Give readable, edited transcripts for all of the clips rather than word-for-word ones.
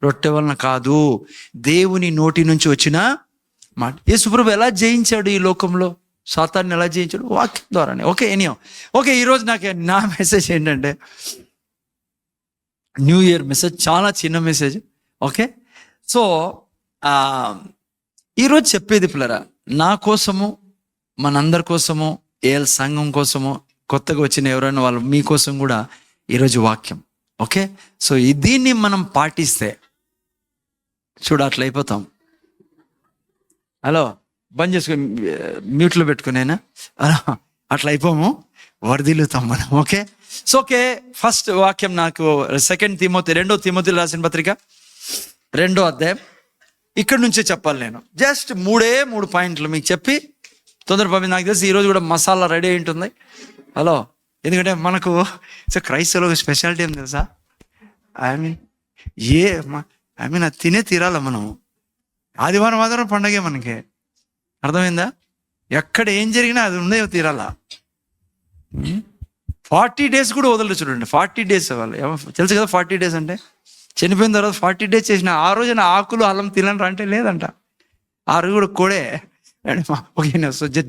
రొట్టె వలన కాదు, దేవుని నోటి నుంచి వచ్చిన మాట. యేసుప్రభు ఎలా జయించాడు ఈ లోకంలో? సాతాన్ని ఎలా జయించాడు? వాక్యం ద్వారానే. ఓకే, ఈరోజు నా మెసేజ్ ఏంటంటే, న్యూ ఇయర్ మెసేజ్, చాలా చిన్న మెసేజ్. ఓకే, సో ఈరోజు చెప్పేది పిల్లరా, నా కోసము, మనందరి కోసము, ఏఎల్ సంఘం కోసము, కొత్తగా వచ్చిన ఎవరైనా వాళ్ళు మీకోసం కూడా ఈరోజు వాక్యం. ఓకే, సో దీన్ని మనం పాటిస్తే అట్లా అయిపోతాం. హలో, బంద్ చేసుకుని మ్యూట్లో పెట్టుకునేనా? అట్లా అయిపోము, వర్ధిల్లుతాం మనం. ఓకే, ఫస్ట్ వాక్యం నాకు 2 తిమోతి రాసిన పత్రిక 2వ అధ్యాయం. ఇక్కడ నుంచే చెప్పాలి నేను. జస్ట్ 3 పాయింట్లు మీకు చెప్పి తొందరపడి, నాకు తెలిసి ఈరోజు కూడా మసాలా రెడీ అయి ఉంటుంది. హలో, ఎందుకంటే మనకు క్రైస్తవులకు స్పెషాలిటీ ఏం తెలుసా? అది తినే తీరాల మనం. ఆదివారం పండగే మనకి, అర్థమైందా? ఎక్కడ ఏం జరిగినా అది ఉందే తీరాలా. 40 days కూడా వదలరు. చూడండి, 40 days వాళ్ళు తెలుసు కదా. 40 days అంటే చనిపోయిన తర్వాత 40 days చేసిన ఆ రోజున ఆకులు అల్లం తినరా అంటే లేదంట. ఆ రోజు కూడా కోడే.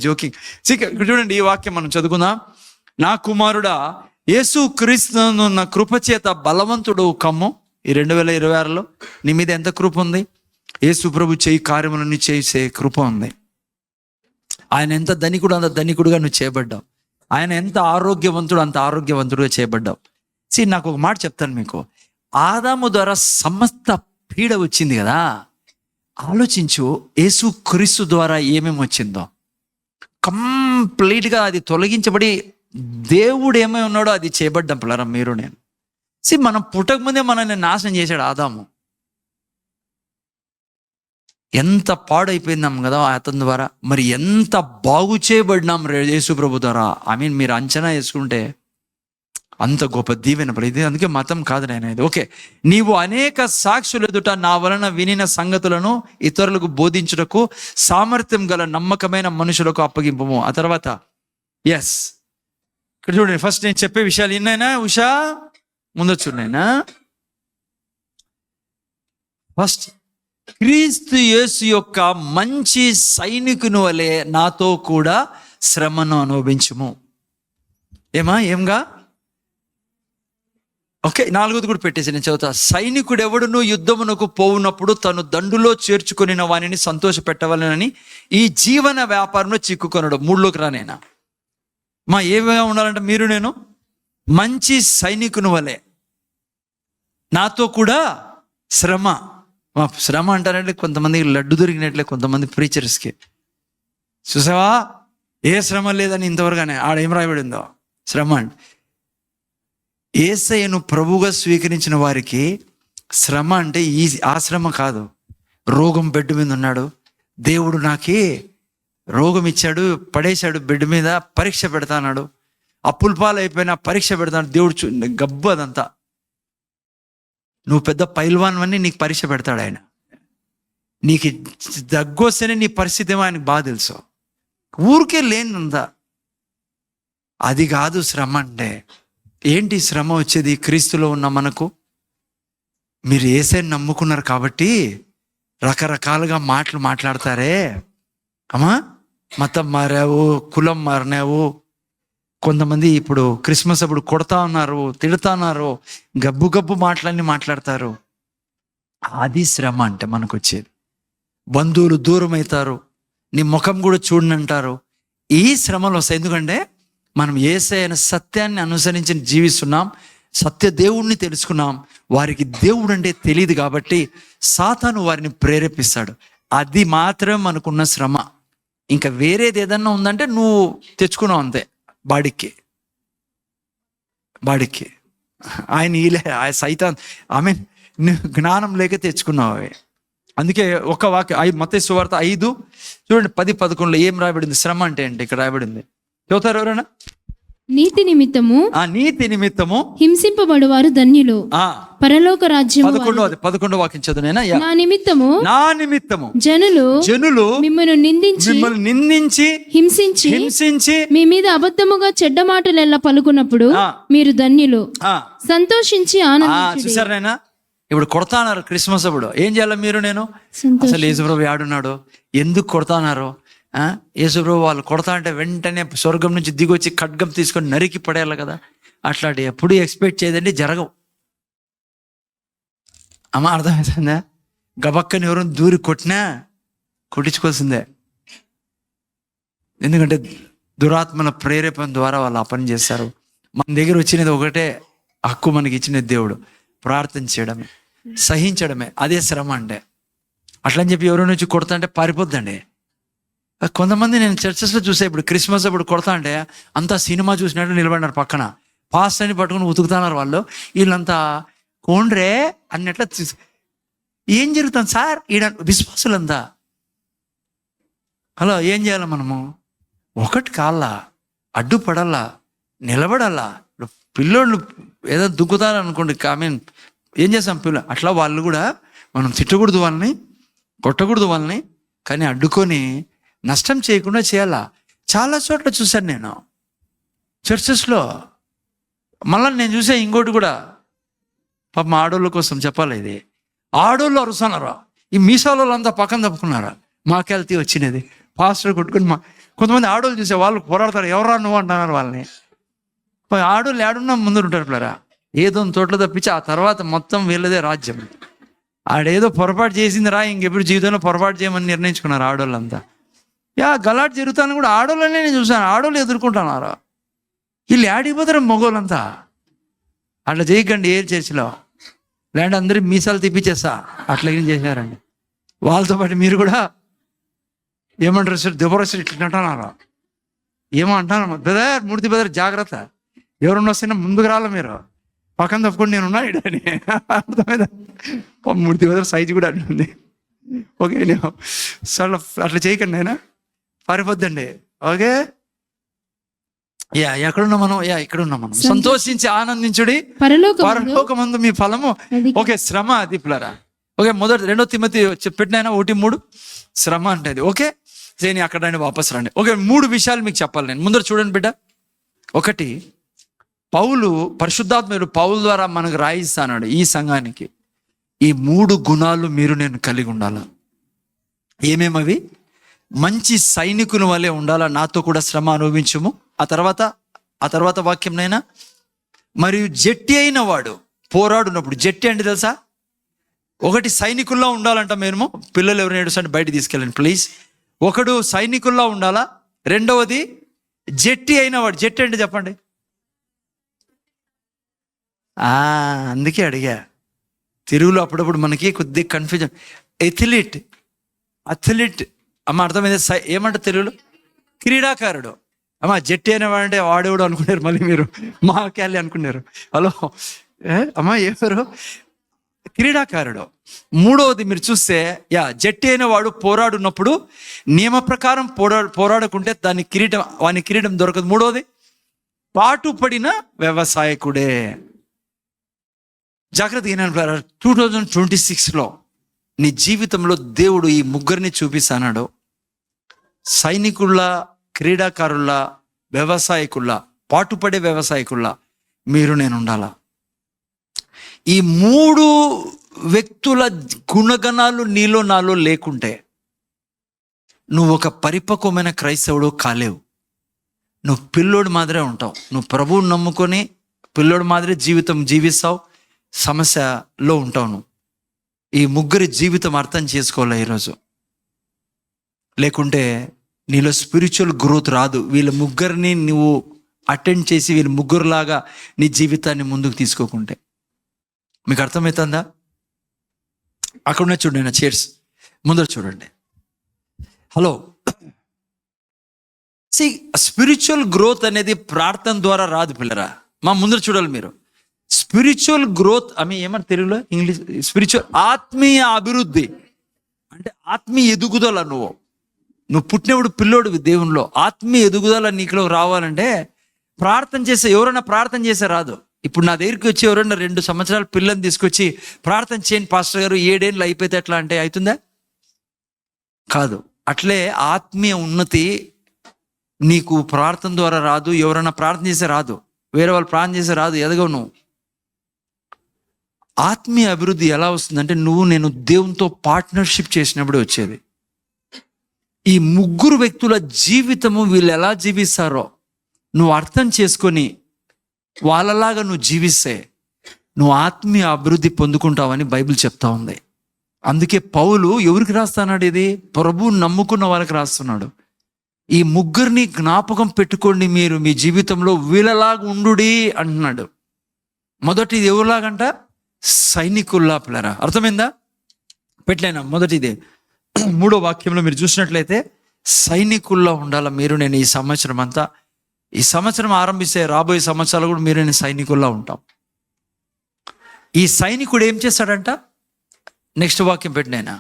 జోకింగ్. ఇక్కడ చూడండి, ఈ వాక్యం మనం చదువుకుందాం. నా కుమారుడా, యేసు క్రీస్తున్న కృప చేత బలవంతుడు కమ్ము. ఈ 2026లో నీ మీద ఎంత కృప ఉంది? యేసు ప్రభు చేయి కార్యములన్నీ చేసే కృప ఉంది. ఆయన ఎంత ధనికుడు, అంత ధనికుడుగా నువ్వు చేయబడ్డావు. ఆయన ఎంత ఆరోగ్యవంతుడు, అంత ఆరోగ్యవంతుడుగా చేయబడ్డావు. నాకు ఒక మాట చెప్తాను మీకు. ఆదాము ద్వారా సమస్త పీడ వచ్చింది కదా. ఆలోచించు, యేసు క్రీస్తు ద్వారా ఏమేమి వచ్చిందో. కంప్లీట్గా అది తొలగించబడి దేవుడు ఏమై ఉన్నాడో అది చేయబడ్డాం పిల్లరా, మీరు నేను. మనం పుట్టక ముందే మనల్ని నాశనం చేశాడు ఆదాము. ఎంత పాడైపోయిందాం కదా అతని ద్వారా. మరి ఎంత బాగు చేయబడినాం యేసు ప్రభు ద్వారా. మీరు అంచనా వేసుకుంటే అంత గొప్ప దీవెన పడింది. అందుకే మతం కాదు నేను ఇది. ఓకే, నీవు అనేక సాక్షులు ఎదుట నా వలన వినిన సంగతులను ఇతరులకు బోధించుటకు సామర్థ్యం గల నమ్మకమైన మనుషులకు అప్పగింపము. ఆ తర్వాత ఇక్కడ చూడండి, ఫస్ట్ నేను చెప్పే విషయాలు ఇన్నైనా ఉషా ముందొచ్చు నైనా. ఫస్ట్, క్రీస్తు యేసు యొక్క మంచి సైనికుని వలె నాతో కూడా శ్రమను అనుభవించుము. ఏంగా? ఓకే, 4వది కూడా పెట్టేసి నేను చదువుతా. సైనికుడు ఎవడును యుద్ధమునకు పోవునప్పుడు తను దండులో చేర్చుకొనిన వానిని సంతోష పెట్టవాలని ఈ జీవన వ్యాపారంలో చిక్కుకొనడు. 3లోకి రానేనా ఏమైనా ఉండాలంటే మీరు నేను మంచి సైనికుని వలె నాతో కూడా శ్రమ అంటారంటే కొంతమందికి లడ్డు దొరికినట్లే కొంతమంది ప్రీచర్స్కి. చూసావా, ఏ శ్రమ లేదని ఇంతవరకునే ఆడేం రాయబడిందో శ్రమ అంటే. యేసయ్యను ప్రభువుగా స్వీకరించిన వారికి శ్రమ అంటే ఆ శ్రమ కాదు. రోగం బెడ్ మీద ఉన్నాడు, దేవుడు నాకే రోగం ఇచ్చాడు, పడేశాడు బెడ్ మీద, పరీక్ష పెడతాన్నాడు. అప్పుల పాలు అయిపోయినా పరీక్ష పెడతాడు దేవుడు. గబ్బు అదంతా. నువ్వు పెద్ద పైల్వాన్వన్నీ నీకు పరీక్ష పెడతాడు ఆయన. నీకు దగ్గొస్తేనే నీ పరిస్థితి ఏమో ఆయనకు బాగా తెలుసు. ఊరికే లేనందా. అది కాదు శ్రమ అంటే. ఏంటి శ్రమ వచ్చేది? క్రీస్తులో ఉన్న మనకు, మీరు యేసయ్యను నమ్ముకున్నారు కాబట్టి రకరకాలుగా మాట్లాడతారే. మతం మారావు, కులం మారినావు. కొంతమంది ఇప్పుడు క్రిస్మస్ అప్పుడు కొడతా ఉన్నారు, తిడతా ఉన్నారు, గబ్బు మాటలన్నీ మాట్లాడతారు. అది శ్రమ అంటే మనకు వచ్చేది. బంధువులు దూరం అవుతారు, నీ ముఖం కూడా చూడనంటారు. ఈ శ్రమలు వస్తాయి. ఎందుకంటే మనం యేసయ్యన సత్యాన్ని అనుసరించి జీవిస్తున్నాం, సత్య దేవుణ్ణి తెలుసుకున్నాం. వారికి దేవుడు అంటే తెలియదు కాబట్టి సాతాను వారిని ప్రేరేపిస్తాడు. అది మాత్రమే మనకున్న శ్రమ. ఇంకా వేరేది ఏదన్నా ఉందంటే నువ్వు తెచ్చుకున్నావు అంతే. బాడీకి ఆయన సైతాన్ నువ్వు జ్ఞానం లేక తెచ్చుకున్నావు అవి. అందుకే ఒక వాక్యం మత్తయి సువార్త 5 చూడండి 10-11 ఏం రాయబడింది శ్రమ అంటే ఏంటి ఇక్కడ రాయబడింది. చదువుతారు ఎవరైనా? నీతి నిమిత్తము హింసింపబడువారు ధన్యులు, పరలోక రాజ్యము. 11వ వాక్యం చదువునేనా? నా నిమిత్తము జనులు మిమ్మల్ని నిందించి హింసించి మీ మీద అబద్ధముగా చెడ్డ మాటలు ఎలా పలుకున్నప్పుడు మీరు ధన్యులు, సంతోషించి ఆనందించుడి. చూసారైనా ఇప్పుడు కొడతాన్నారు క్రిస్మస్ అప్పుడు. ఏం చేయాలి మీరు నేను? అసలు యేసుప్రభు ఆడున్నాడు, ఎందుకు కొడతాన్నారు? యేసుప్రభు వాళ్ళు కొడతా అంటే వెంటనే స్వర్గం నుంచి దిగొచ్చి ఖడ్గం తీసుకొని నరికి పడేయాలి కదా. అట్లాంటి ఎప్పుడు ఎక్స్పెక్ట్ చేయదండి, జరగవు. అమ్మ అర్థమవుతుందా? గబక్కని ఎవరైనా దూరి కొట్టినా కొట్టించుకోవాల్సిందే. ఎందుకంటే దురాత్మల ప్రేరేపణ ద్వారా వాళ్ళు ఆ పని చేస్తారు. మన దగ్గర వచ్చినది ఒకటే హక్కు, మనకి ఇచ్చినది దేవుడు, ప్రార్థన చేయడమే, సహించడమే. అదే శ్రమ అంటే. అట్లని చెప్పి ఎవరైనా వచ్చి కొడతా అంటే పారిపోద్దండి. కొంతమంది నేను చర్చెస్లో చూసా, ఇప్పుడు క్రిస్మస్ అప్పుడు కొడతా అంటే అంతా సినిమా చూసినట్టు నిలబడినారు పక్కన, పాస్ట్ అని పట్టుకుని ఉతుకుతున్నారు వాళ్ళు. వీళ్ళంతా కోండ్రే అన్నట్ల. ఏం జరుగుతుంది సార్ ఈడ? విశ్వాసులంతా హలో, ఏం చేయాలి మనము? ఒకటి కాళ్ళ అడ్డుపడాలా, నిలబడాలా. ఇప్పుడు పిల్లోళ్ళు ఏదో దుక్కుతారు అనుకోండి, ఏం చేస్తాం పిల్ల అట్లా. వాళ్ళు కూడా మనం తిట్టకూడదు, వాళ్ళని కొట్టకూడదు వాళ్ళని, కానీ అడ్డుకొని నష్టం చేయకుండా చేయాలా. చాలా చోట్ల చూశాను నేను చర్చెస్లో. మళ్ళీ నేను చూసా ఇంకోటి కూడా, పాపం ఆడోళ్ళ కోసం చెప్పాలి ఇది. ఆడోళ్ళు అరుస్తున్నారు, ఈ మీసాల వాళ్ళంతా పక్కన తప్పుకున్నారా. మాకెళ్తే వచ్చినది పాస్టర్ కొట్టుకుని కొంతమంది ఆడోళ్ళు చూసే వాళ్ళు పోరాడతారు, ఎవరా నువ్వు అంటున్నారు వాళ్ళని. ఆడోళ్ళు ఏడున్నా ముందు ఉంటారు పిల్లరా, ఏదో తోటలో తప్పించి ఆ తర్వాత మొత్తం వీళ్ళదే రాజ్యం. ఆడేదో పొరపాటు చేసింది రా, ఇంకెప్పుడు జీవితంలో పొరపాటు చేయమని నిర్ణయించుకున్నారు ఆడోళ్ళంతా. గలాట్ జరుగుతాను కూడా ఆడోళ్ళనే నేను చూసాను. ఆడోళ్ళు ఎదుర్కొంటున్నారు, వీళ్ళు ఆడిపోతారు మగోళ్ళంతా. అట్లా చేయకండి ఏ చర్చిలో, లేదంటే అందరూ మీసాలు తిప్పించేస్తా. అట్లా ఏం చేశారండి వాళ్ళతో పాటు మీరు కూడా. ఏమంటారు సార్, దివరసారి ఇట్లా అంటున్నారు, ఏమో అంటాను బ్రదర్, మూర్తి బ్రదర్ జాగ్రత్త, ఎవరన్నా వస్తే ముందుకు రాలే, మీరు పక్కన తప్పుకొని నేనున్నా ఇడని. అర్థమైందా? మూర్తి బ్రదర్ సైజు కూడా అట్లుంది. ఓకే, నేను సార్ అట్లా చేయకండి, అయినా పారిపోద్దండి. ఓకే, ఎక్కడున్నా మనం? ఇక్కడ ఉన్నాం మనం. సంతోషించి ఆనందించుడి, పరలోకమందు మీ ఫలము. ఓకే, శ్రమ అది పిల్లరా. ఓకే, మొదటి 2 తిమోతి పెట్టినైనా 1:3 శ్రమ అంటే అది. ఓకే, నేను అక్కడ వాపస్ రండి. ఓకే, 3 విషయాలు మీకు చెప్పాలి నేను. ముందర చూడండి బిడ్డ. ఒకటి, పౌలు, పరిశుద్ధాత్ముడు పౌలు ద్వారా మనకు రాయిస్తాడు ఈ సంఘానికి, ఈ 3 గుణాలు మీరు నేను కలిగి ఉండాలా. ఏమేమవి? మంచి సైనికుల వలె ఉండాలా, నాతో కూడా శ్రమ అనుభవించుము. ఆ తర్వాత వాక్యంనైనా, మరియు జట్టి అయిన వాడు పోరాడున్నప్పుడు. జట్టి అంటే తెలుసా? ఒకటి సైనికుల్లో ఉండాలంట. మేము పిల్లలు ఎవరైనా ఏడుస్తుంటే బయట తీసుకెళ్ళండి ప్లీజ్. ఒకడు సైనికుల్లో ఉండాలా, రెండవది జట్టి అయిన వాడు. జట్టి అంటే చెప్పండి. అందుకే అడిగా. తెలుగులో అప్పుడప్పుడు మనకి కొద్దిగా కన్ఫ్యూజన్. అథ్లీట్ అమ్మ అర్థమైంది. ఏమంటారు తెలుగులో? క్రీడాకారుడు. అమ్మ జట్టి అనేవాడు అంటే వాడేవాడు అనుకున్నారు, మళ్ళీ మీరు మాకెళ్ళి అనుకున్నారు. హలో అమ్మ, ఎవరు? క్రీడాకారుడు. మూడవది మీరు చూస్తే, జట్టి అయిన వాడు పోరాడున్నప్పుడు నియమ ప్రకారం పోరాడకుంటే వాని కిరీటం దొరకదు. మూడవది పాటుపడిన వ్యవసాయకుడే. జాగ్రత్తగా 2026లో నీ జీవితంలో దేవుడు ఈ 3 చూపిస్తాడు. సైనికుల, క్రీడాకారుల, వ్యవసాయకుల, పాటుపడే వ్యవసాయకుల మీరు నేను ఉండాలా. ఈ 3 వ్యక్తుల గుణగణాలు నీలో నాలో లేకుంటే నువ్వు ఒక పరిపక్వమైన క్రైస్తవుడు కాలేవు. నువ్వు పిల్లోడు మాదిరే ఉంటావు. నువ్వు ప్రభువుని నమ్ముకొని పిల్లోడు మాదిరే జీవితం జీవిస్తావు, సమస్యలో ఉంటావు. నువ్వు ఈ 3 జీవితం అర్థం చేసుకోవాలి ఈరోజు. లేకుంటే నీలో స్పిరిచువల్ గ్రోత్ రాదు. వీళ్ళ 3 నువ్వు అటెండ్ చేసి వీళ్ళ 3 నీ జీవితాన్ని ముందుకు తీసుకోకుంటే. మీకు అర్థమవుతుందా? అక్కడనే చూడండి, చైర్స్ ముందర చూడండి. హలో, స్పిరిచువల్ గ్రోత్ అనేది ప్రార్థన ద్వారా రాదు పిల్లరా. మా ముందర చూడాలి మీరు. స్పిరిచువల్ గ్రోత్ ఏమన్నా తెలుగులో, ఇంగ్లీష్, స్పిరిచువల్ ఆత్మీయ అభివృద్ధి అంటే ఆత్మీయ ఎదుగుదల. నువ్వు పుట్టినప్పుడు పిల్లోడు దేవునిలో. ఆత్మీయ ఎదుగుదల నీకులో రావాలంటే ప్రార్థన చేస్తే, ఎవరైనా ప్రార్థన చేస్తే రాదు. ఇప్పుడు నా దగ్గరికి వచ్చి ఎవరైనా 2 సంవత్సరాల పిల్లని తీసుకొచ్చి ప్రార్థన చేయండి పాస్టర్ గారు 7 ఏళ్ళు అయిపోతే ఎట్లా అంటే అవుతుందా? కాదు. అట్లే ఆత్మీయ ఉన్నతి నీకు ప్రార్థన ద్వారా రాదు. ఎవరైనా ప్రార్థన చేస్తే రాదు, వేరే వాళ్ళు ప్రార్థన చేస్తే రాదు, ఎదగవు నువ్వు. ఆత్మీయ అభివృద్ధి ఎలా వస్తుందంటే నేను దేవునితో పార్ట్నర్షిప్ చేసినప్పుడు వచ్చేది. ఈ ముగ్గురు వ్యక్తుల జీవితము వీళ్ళు ఎలా జీవిస్తారో నువ్వు అర్థం చేసుకొని వాళ్ళలాగా నువ్వు జీవిస్తే నువ్వు ఆత్మీయ అభివృద్ధి పొందుకుంటావని బైబిల్ చెప్తా ఉంది. అందుకే పౌలు ఎవరికి రాస్తున్నాడు? ఇది ప్రభువు నమ్ముకున్న వాళ్ళకి రాస్తున్నాడు. ఈ ముగ్గురిని జ్ఞాపకం పెట్టుకోండి, మీరు మీ జీవితంలో వీళ్ళలాగా ఉండుడి అంటున్నాడు. మొదటిది ఎవరిలాగంట? సైనికుల్లా. పిల్లరా, అర్థమైందా? పెట్టలేనా? మొదటిది 3వ వాక్యంలో మీరు చూసినట్లయితే సైనికుల్లా ఉండాలా మీరు. నేను ఈ సంవత్సరం ఆరంభిస్తే రాబోయే సంవత్సరాలు కూడా మీరు నేను సైనికుల్లా ఉంటాం. ఈ సైనికుడు ఏం చేస్తాడంట? నెక్స్ట్ వాక్యం పెట్టినైనా,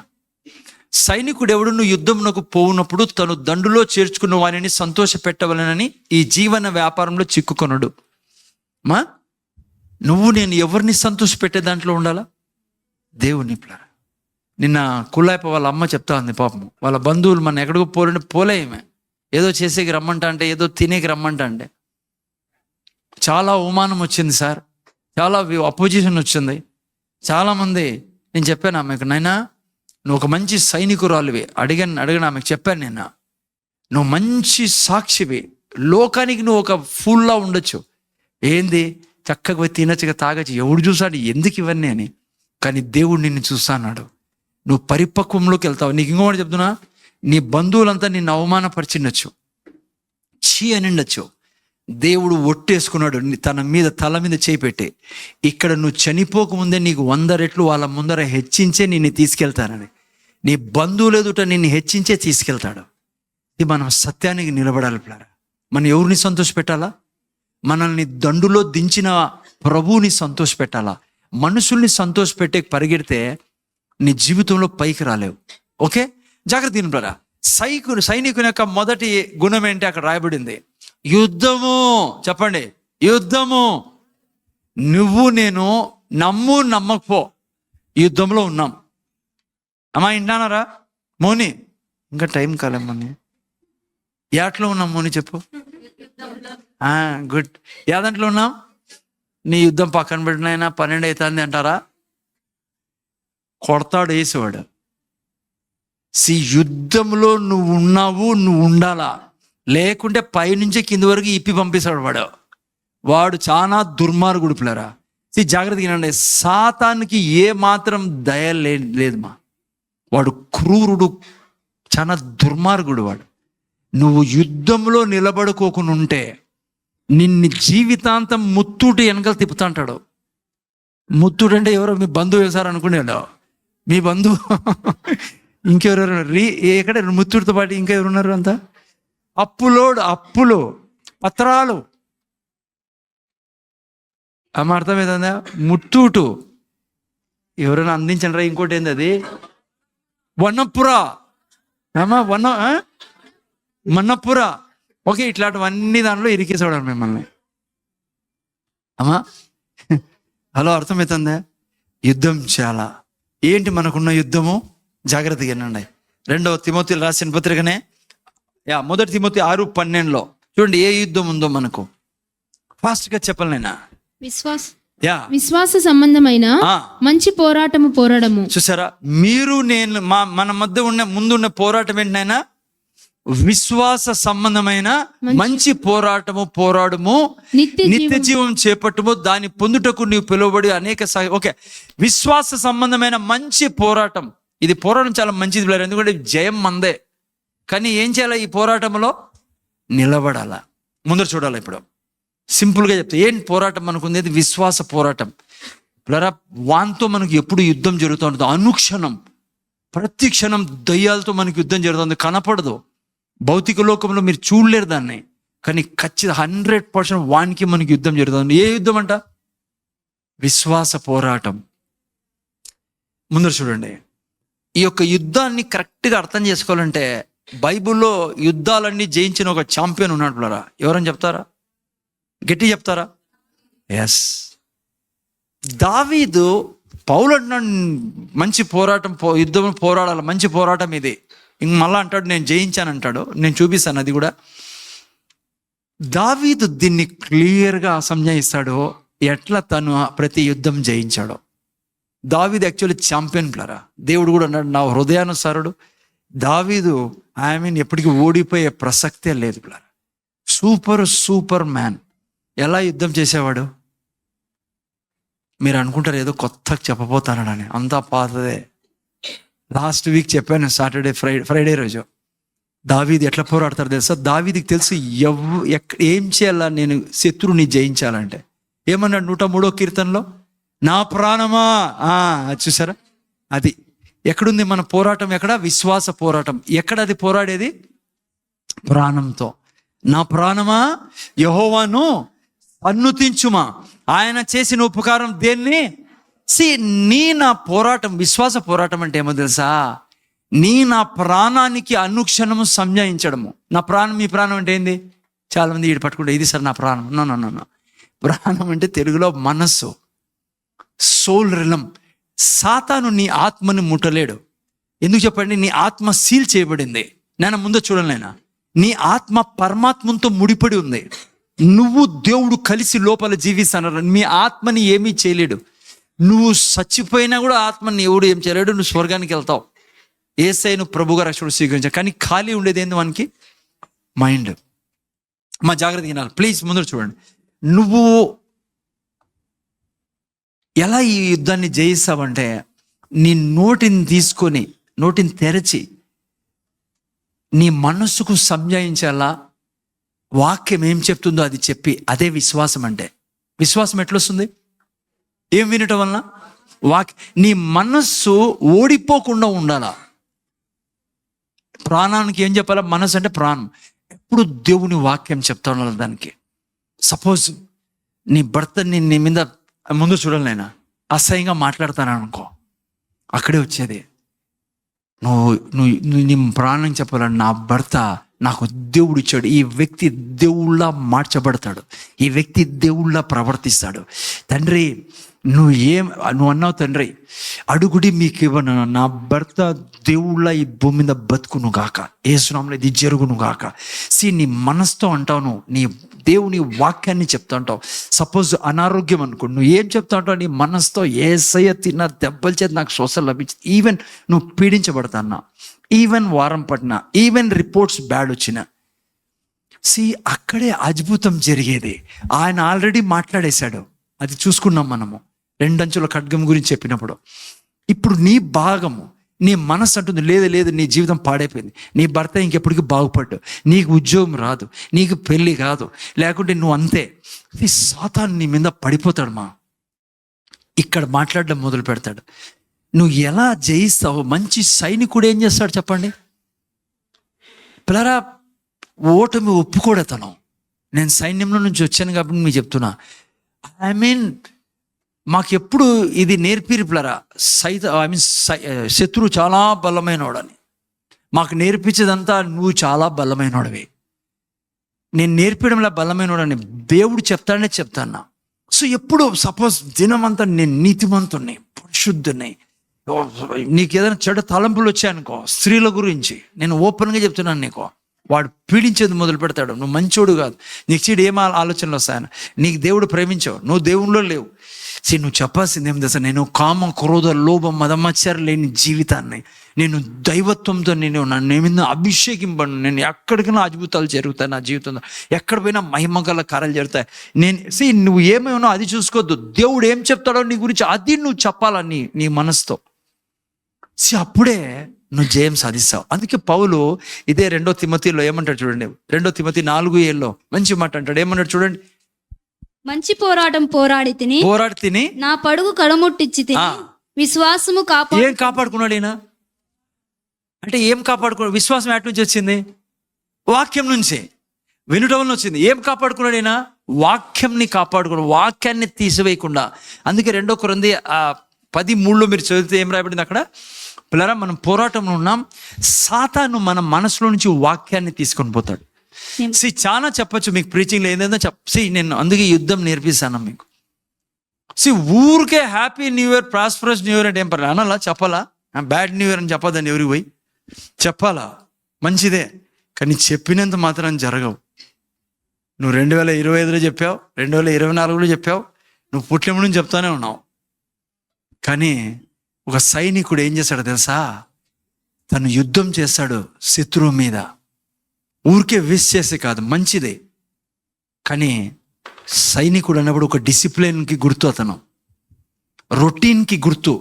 సైనికుడు ఎవడును యుద్ధమునకు పోవునప్పుడు తను దండులో చేర్చుకున్న వారిని సంతోష పెట్టవలనని ఈ జీవన వ్యాపారంలో చిక్కుకొనడు. నేను ఎవరిని సంతోష పెట్టే దాంట్లో ఉండాలా? దేవుని. నిన్న కుల్లాయప వాళ్ళ అమ్మ చెప్తా ఉంది, పాపం వాళ్ళ బంధువులు మన ఎక్కడికో పోలేమే, ఏదో చేసేకి రమ్మంట అంటే, ఏదో తినేకి రమ్మంట అంటే చాలా అవమానం వచ్చింది సార్, చాలా అపోజిషన్ వచ్చింది. చాలామంది, నేను చెప్పాను ఆమెకు, నైనా నువ్వు ఒక మంచి సైనికురాలువి, అడిగిన ఆమెకు చెప్పాను, నువ్వు మంచి సాక్షివి, లోకానికి నువ్వు ఒక ఫూల్లా ఉండొచ్చు, ఏంది చక్కగా పోయి తినచ్చుగా తాగచ్చు, ఎవడు చూసాడు ఎందుకు ఇవన్నీ అని, కానీ దేవుడు నిన్ను చూస్తాన్నాడు, నువ్వు పరిపక్వంలోకి వెళ్తావు. నీకు ఇంకోటి చెప్తున్నా, నీ బంధువులంతా నిన్ను అవమానపరిచినచ్చు, చీ అని ఉండొచ్చు, దేవుడు ఒట్టేసుకున్నాడు తల మీద చేయి పెట్టి, ఇక్కడ నువ్వు చనిపోకముందే నీకు 100 రెట్లు వాళ్ళ ముందర హెచ్చించే నిన్ను తీసుకెళ్తానని, నీ బంధువులు ఎదుట నిన్ను హెచ్చించే తీసుకెళ్తాడు. ఇది మనం సత్యానికి నిలబడాలి పిల్లరా. మనం ఎవరిని సంతోష పెట్టాలా? మనల్ని దండులో దించిన ప్రభువుని సంతోష పెట్టాలా? మనుషుల్ని సంతోష పెట్టే పరిగెడితే నీ జీవితంలో పైకి రాలేవు. ఓకే, జాగ్రత్త పిల్లరా. సైనికుని యొక్క మొదటి గుణం ఏంటి? అక్కడ రాయబడింది యుద్ధము. చెప్పండి, యుద్ధము. నువ్వు నేను నమ్మకపో యుద్ధంలో ఉన్నాం. అమ్మా వింటానారా? మోని ఇంకా టైం కాలే మోని, యాట్లో ఉన్నాం మోని చెప్పు. గుడ్. యా దాంట్లో ఉన్నాం? నీ యుద్ధం పక్కన పెట్టినైనా 12 అవుతుంది అంటారా? కొడతాడు వేసేవాడు. యుద్ధంలో నువ్వు ఉన్నావు, నువ్వు ఉండాలా, లేకుంటే పైనుంచి కింది వరకు ఇప్పి పంపిస్తాడు వాడు చాలా దుర్మార్గుడు పిల్లరా. జాగ్రత్తగా వినండి, సాతానికి ఏ మాత్రం దయ లేదు మా, వాడు క్రూరుడు, చాలా దుర్మార్గుడు వాడు. నువ్వు యుద్ధంలో నిలబడుకోకుండా ఉంటే నిన్ను జీవితాంతం ముత్తూటి వెనకాల తిప్పుతా అంటాడు. ముత్తూడు అంటే ఎవరో మీ బంధువు వేసారు అనుకునేవాడు, మీ బంధువు ఇంకెవరెవరు ఎక్కడ ముత్తూడితో పాటు ఇంకా ఎవరున్నారు? అంతా అప్పులు పత్రాలు. అమ్మ అర్థమవుతుందా? ముత్తూటు ఎవరైనా అందించండి రా. ఇంకోటి ఏంది అది? వన్నపుర. మన్నపుర. ఓకే, ఇట్లాంటివన్నీ దానిలో ఇరికేసాడు మిమ్మల్ని. అమ్మా హలో, అర్థమవుతుందా? యుద్ధం చాలా. ఏంటి మనకున్న యుద్ధము? జాగ్రత్తగా వినండి. 2వ తిమోతిలో రాసిన పత్రికనే 1 తిమోతి 6:12 చూడండి ఏ యుద్ధం ఉందో మనకు. ఫాస్ట్గా చెప్పాలి నేను. విశ్వాస సంబంధమైన మంచి పోరాడము. చూసారా, మీరు నేను మన మధ్య ముందున్న పోరాటం ఏంటైనా విశ్వాస సంబంధమైన మంచి పోరాడము, నిత్య జీవం చేపట్టము, దాన్ని పొందుటకు నీవు పిలువబడి అనేక. ఓకే, విశ్వాస సంబంధమైన మంచి పోరాటం. ఇది పోరాటం చాలా మంచిది, ఎందుకంటే జయం మందే. కానీ ఏం చేయాలి? ఈ పోరాటంలో నిలబడాలా, ముందర చూడాలి. ఇప్పుడు సింపుల్గా చెప్తే ఏం పోరాటం మనకుంది? విశ్వాస పోరాటం. వాంతో మనకు ఎప్పుడు యుద్ధం జరుగుతూ ఉంటుంది, అనుక్షణం ప్రతి క్షణం దయ్యాలతో మనకు యుద్ధం జరుగుతుంది. కనపడదు, భౌతిక లోకంలో మీరు చూడలేరు దాన్ని, కానీ ఖచ్చితంగా 100% వానికి మనకి యుద్ధం జరుగుతుంది. ఏ యుద్ధం అంట? విశ్వాస పోరాటం. ముందర చూడండి. ఈ యొక్క యుద్ధాన్ని కరెక్ట్గా అర్థం చేసుకోవాలంటే బైబిల్లో యుద్ధాలన్నీ జయించిన ఒక ఛాంపియన్ ఉన్నాడు పిల్లరా. ఎవరని చెప్తారా? గట్టి చెప్తారా? ఎస్, దావీదు. పౌలు అంటున్నాడు మంచి పోరాటం, యుద్ధం పోరాడాలి, మంచి పోరాటం ఇది. ఇంక మళ్ళా అంటాడు నేను జయించాను అంటాడు. నేను చూపిస్తాను అది కూడా. దావీదు దీన్ని క్లియర్గా సంజయిస్తాడు, ఎట్లా తను ప్రతి యుద్ధం జయించాడో. దావీదు యాక్చువల్లీ ఛాంపియన్ ప్లేయరా. దేవుడు కూడా అన్నాడు నా హృదయానుసారుడు. దావీదు ఎప్పటికీ ఓడిపోయే ప్రసక్తే లేదు ప్లేయరా. Super man. ఎలా యుద్ధం చేసేవాడు? మీరు అనుకుంటారు ఏదో కొత్తగా చెప్పబోతానని, అంతా పాతదే. లాస్ట్ వీక్ చెప్పాను, ఫ్రైడే రోజు దావీదు ఎట్లా పోరాడతారు తెలుసా? దావీదుకి తెలుసు ఏం చేయాలా నేను శత్రువుని జయించాలంటే. ఏమన్నాడు 103వ కీర్తనలో? నా ప్రాణమా. చూసారా, అది ఎక్కడుంది మన పోరాటం? ఎక్కడ? విశ్వాస పోరాటం. ఎక్కడ అది పోరాడేది? ప్రాణంతో. నా ప్రాణమా యెహోవాను సన్నుతించుమా, ఆయన చేసిన ఉపకారం దేన్ని. నా పోరాటం, విశ్వాస పోరాటం అంటే ఏమో తెలుసా? నా ప్రాణానికి అనుక్షణము సంజయించడము. నా ప్రాణం, మీ ప్రాణం అంటే ఏంది? చాలా మంది ఈడు పట్టుకుంటే ఇది సార్ నా ప్రాణం. నో. ప్రాణం అంటే తెలుగులో మనస్సు, సోల్ రిలం. సాతాను నీ ఆత్మని ముట్టలేడు. ఎందుకు చెప్పండి? నీ ఆత్మ సీల్ చేయబడింది. నేను ముందు చూడలేనా, నీ ఆత్మ పరమాత్మతో ముడిపడి ఉంది. నువ్వు దేవుడు కలిసి లోపల జీవిస్తాను. మీ ఆత్మని ఏమీ చేయలేడు. నువ్వు చచ్చిపోయినా కూడా ఆత్మని ఎవడు ఏం చేయలేడు. నువ్వు స్వర్గానికి వెళ్తావు, యేసయ్యను ప్రభుగా రక్షకుడు స్వీకరించావు. కానీ ఖాళీ ఉండేది ఏంది మనకి? మైండ్. మా జాగ్రత్త వినాలి ప్లీజ్. ముందు చూడండి, నువ్వు ఎలా ఈ యుద్ధాన్ని జయిస్తావంటే, నీ నోటిని తీసుకొని, నోటిని తెరచి నీ మనస్సుకు సంజాయించాలా. వాక్యం ఏం చెప్తుందో అది చెప్పి, అదే విశ్వాసం అంటే. విశ్వాసం ఎట్లొస్తుంది? ఏం వినటం వలన? నీ మనస్సు ఓడిపోకుండా ఉండాలా. ప్రాణానికి ఏం చెప్పాలా? మనస్సు అంటే ప్రాణం. ఎప్పుడు దేవుని వాక్యం చెప్తా ఉండాలి దానికి. సపోజ్ నీ భర్త నీ మీద ముందు చూడలేనా అసహ్యంగా మాట్లాడతాను అనుకో, అక్కడే వచ్చేది. నువ్వు నీ ప్రాణం చెప్పాలని, నా భర్త నాకు దేవుడు ఇచ్చాడు, ఈ వ్యక్తి దేవుళ్ళ మార్చబడతాడు, ఈ వ్యక్తి దేవుళ్ళ ప్రవర్తిస్తాడు. తండ్రి నువ్వు అన్నావు తండ్రి, అడుగుడి మీకు ఇవ్వను, నా భర్త దేవుళ్ళ ఈ భూమి మీద బతుకును గాక, యేసునామములో ఇది జరుగును గాక. నీ మనసుతో అంటావు, నువ్వు నీ దేవుని వాక్యాన్ని చెప్తా ఉంటావు. సపోజ్ అనారోగ్యం అనుకో, నువ్వు ఏం చెప్తా ఉంటావు? నీ మనసుతో యేసయ్య తిన్న దెబ్బల చేత నాకు స్వస్థత లభించింది. ఈవెన్ నువ్వు పీడించబడతాన్నా, ఈవెన్ వారం పట్టినా, ఈవెన్ రిపోర్ట్స్ బ్యాడ్ వచ్చినా, అక్కడే అద్భుతం జరిగేది. ఆయన ఆల్రెడీ మాట్లాడేశాడు, అది చూసుకున్నాం మనము 2 అంచుల ఖడ్గం గురించి చెప్పినప్పుడు. ఇప్పుడు నీ భాగము, నీ మనసు అంటుంది లేదు నీ జీవితం పాడైపోయింది, నీ భర్త ఇంకెప్పటికీ బాగుపడ్డు, నీకు ఉద్యోగం రాదు, నీకు పెళ్ళి కాదు, లేకుంటే నువ్వు అంతే. సాతాను నీ మీద పడిపోతాడు. ఇక్కడ మాట్లాడడం మొదలు పెడతాడు. నువ్వు ఎలా జయిస్తావు? మంచి సైనికుడు ఏం చేస్తాడు చెప్పండి పిల్లరా? ఓటమి ఒప్పుకోడతను. నేను సైన్యంలో నుంచి వచ్చాను కాబట్టి మీకు చెప్తున్నా. మాకెప్పుడు ఇది నేర్పిరి పిల్లరా, శత్రువు చాలా బలమైనోడని. మాకు నేర్పించేదంతా నువ్వు చాలా బలమైనోడవి, నేను నేర్పించడంలో బలమైనోడని దేవుడు చెప్తానే చెప్తాను. ఎప్పుడు సపోజ్ దినమంతా నేను నీతిమంతుణ్ణి, పరిశుద్ధుని, నీకు ఏదైనా చెడు తలంపులు వచ్చాయనుకో స్త్రీల గురించి, నేను ఓపెన్గా చెప్తున్నాను నీకు, వాడు పీడించేది మొదలు పెడతాడు. నువ్వు మంచోడు కాదు, నీకు చెడు ఏం ఆలోచనలు వస్తాయని, నీకు దేవుడు ప్రేమించావు, నువ్వు దేవుళ్ళో లేవు. నువ్వు చెప్పాల్సింది ఏం తెలుసా? నేను కామ, క్రోధ, లోభం, మదమత్సరం లేని జీవితాన్ని, నేను దైవత్వంతో నన్ను ఏమైనా అభిషేకింపను, నేను ఎక్కడికైనా అద్భుతాలు జరుగుతాయి నా జీవితంలో, ఎక్కడ పోయినా మహిమగల కార్యాలు జరుగుతాయి. నువ్వు ఏమైనా అది చూసుకోవద్దు, దేవుడు ఏం చెప్తాడో నీ గురించి అది నువ్వు చెప్పాలని నీ మనసుతో. అప్పుడే నువ్వు జయం సాధిస్తావు. అందుకే పౌలు ఇదే 2 తిమోతిలో ఏమంటాడు చూడండి, 2 తిమోతి 4:7 మంచి మాట అంటాడు. ఏమన్నాడు చూడండి, మంచి పోరాటం పోరాడి తిని నా పడుగు కడముట్టించి తిని విశ్వాసము ఏం కాపాడుకున్నాడు ఈయన అంటే? ఏం కాపాడుకున్నాడు? విశ్వాసం ఎటు నుంచి వచ్చింది? వాక్యం నుంచి, వినుటం వచ్చింది. ఏం కాపాడుకున్నాడు ఈయన? వాక్యంని కాపాడుకున్నాడు, వాక్యాన్ని తీసివేయకుండా. అందుకే 2 కొరింథీ 10:3 మీరు చదివితే ఏం రాయబడింది అక్కడ? పిల్లరా, మనం పోరాటంలో ఉన్నాం. సాతాను మన మనసులో నుంచి వాక్యాన్ని తీసుకొని పోతాడు. చాలా చెప్పచ్చు మీకు ప్రీచింగ్లో ఏదైనా నేను అందుకే యుద్ధం నేర్పిస్తాను మీకు. ఊరికే happy new year, prosperous new year అంటే ఏం పర్లేదు అనాలా? చెప్పాలా? బ్యాడ్ న్యూ ఇయర్ అని చెప్పదని ఎవరికి పోయి చెప్పాలా? మంచిదే, కానీ చెప్పినంత మాత్రం జరగవు. నువ్వు 2025లో చెప్పావు, 2024లో చెప్పావు, నువ్వు పుట్టినప్పుడు నుంచి చెప్తానే ఉన్నావు. కానీ ఒక సైనికుడు ఏం చేస్తాడో తెలుసా? తను యుద్ధం చేస్తాడు శత్రువు మీద. ఊరికే విష్ చేసే కాదు, మంచిదే. కానీ సైనికుడు అన్నప్పుడు ఒక డిసిప్లిన్కి గుర్తు, అతను రొటీన్కి గుర్తు.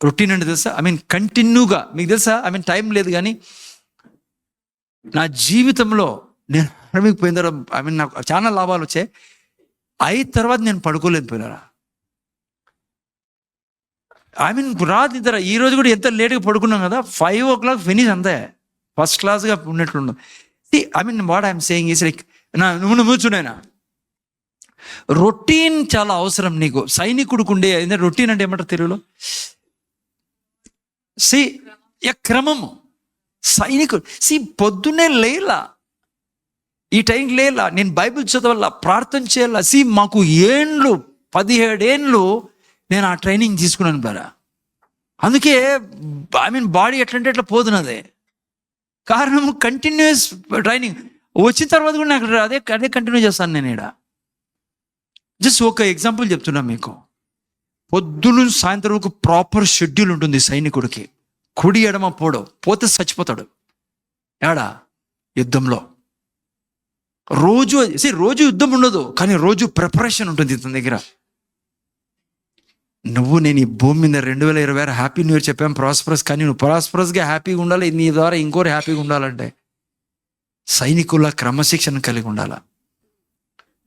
రొటీన్ అంటే తెలుసా? కంటిన్యూగా, మీకు తెలుసా? టైం లేదు, కానీ నా జీవితంలో నేను ఆర్మీకి పోయిన తర్వాత నాకు చాలా లాభాలు వచ్చాయి. అయిన తర్వాత నేను పడుకోలేదు పోయినారా. రాదు నిద్ర. ఈ రోజు కూడా ఎంత లేట్గా పడుకున్నాం కదా, 5 o'clock ఫినిష్, అంతే ఫస్ట్ క్లాస్గా ఉన్నట్లుండు. What I'm saying is like, నువ్వు కూర్చున్నాయినా రొటీన్ చాలా అవసరం నీకు. సైనికుడికి ఉండే రొటీన్ అంటే ఏమంటారు తెలుగులో? క్రమము. సైనికుడు పొద్దున్నే లేలా, ఈ టైంకి లేలా, నేను బైబిల్ చదవాలా, ప్రార్థన చేయాలా. మాకు 17 ఏండ్లు నేను ఆ ట్రైనింగ్ తీసుకున్నాను బారా. అందుకే బాడీ ఎట్లంటే ఎట్లా పోతున్నదే. కారణం కంటిన్యూస్ ట్రైనింగ్. వచ్చిన తర్వాత కూడా నాకు అదే కంటిన్యూ చేస్తాను నేను ఇక్కడ. జస్ట్ ఒక ఎగ్జాంపుల్ చెప్తున్నా మీకు. పొద్దున సాయంత్రం వరకు ప్రాపర్ షెడ్యూల్ ఉంటుంది సైనికుడికి. కుడి ఎడమ పోతే చచ్చిపోతాడు. ఏడా? యుద్ధంలో. రోజు యుద్ధం ఉండదు, కానీ రోజు ప్రిపరేషన్ ఉంటుంది ఇతని దగ్గర. నేను ఈ భూమి మీద 2026 హ్యాపీ న్యూ ఇయర్ చెప్పాను, ప్రాస్పరస్. కానీ నువ్వు ప్రాస్పరస్గా హ్యాపీగా ఉండాలి, నీ ద్వారా ఇంకోరు హ్యాపీగా ఉండాలంటే సైనికుల క్రమశిక్షణ కలిగి ఉండాలా.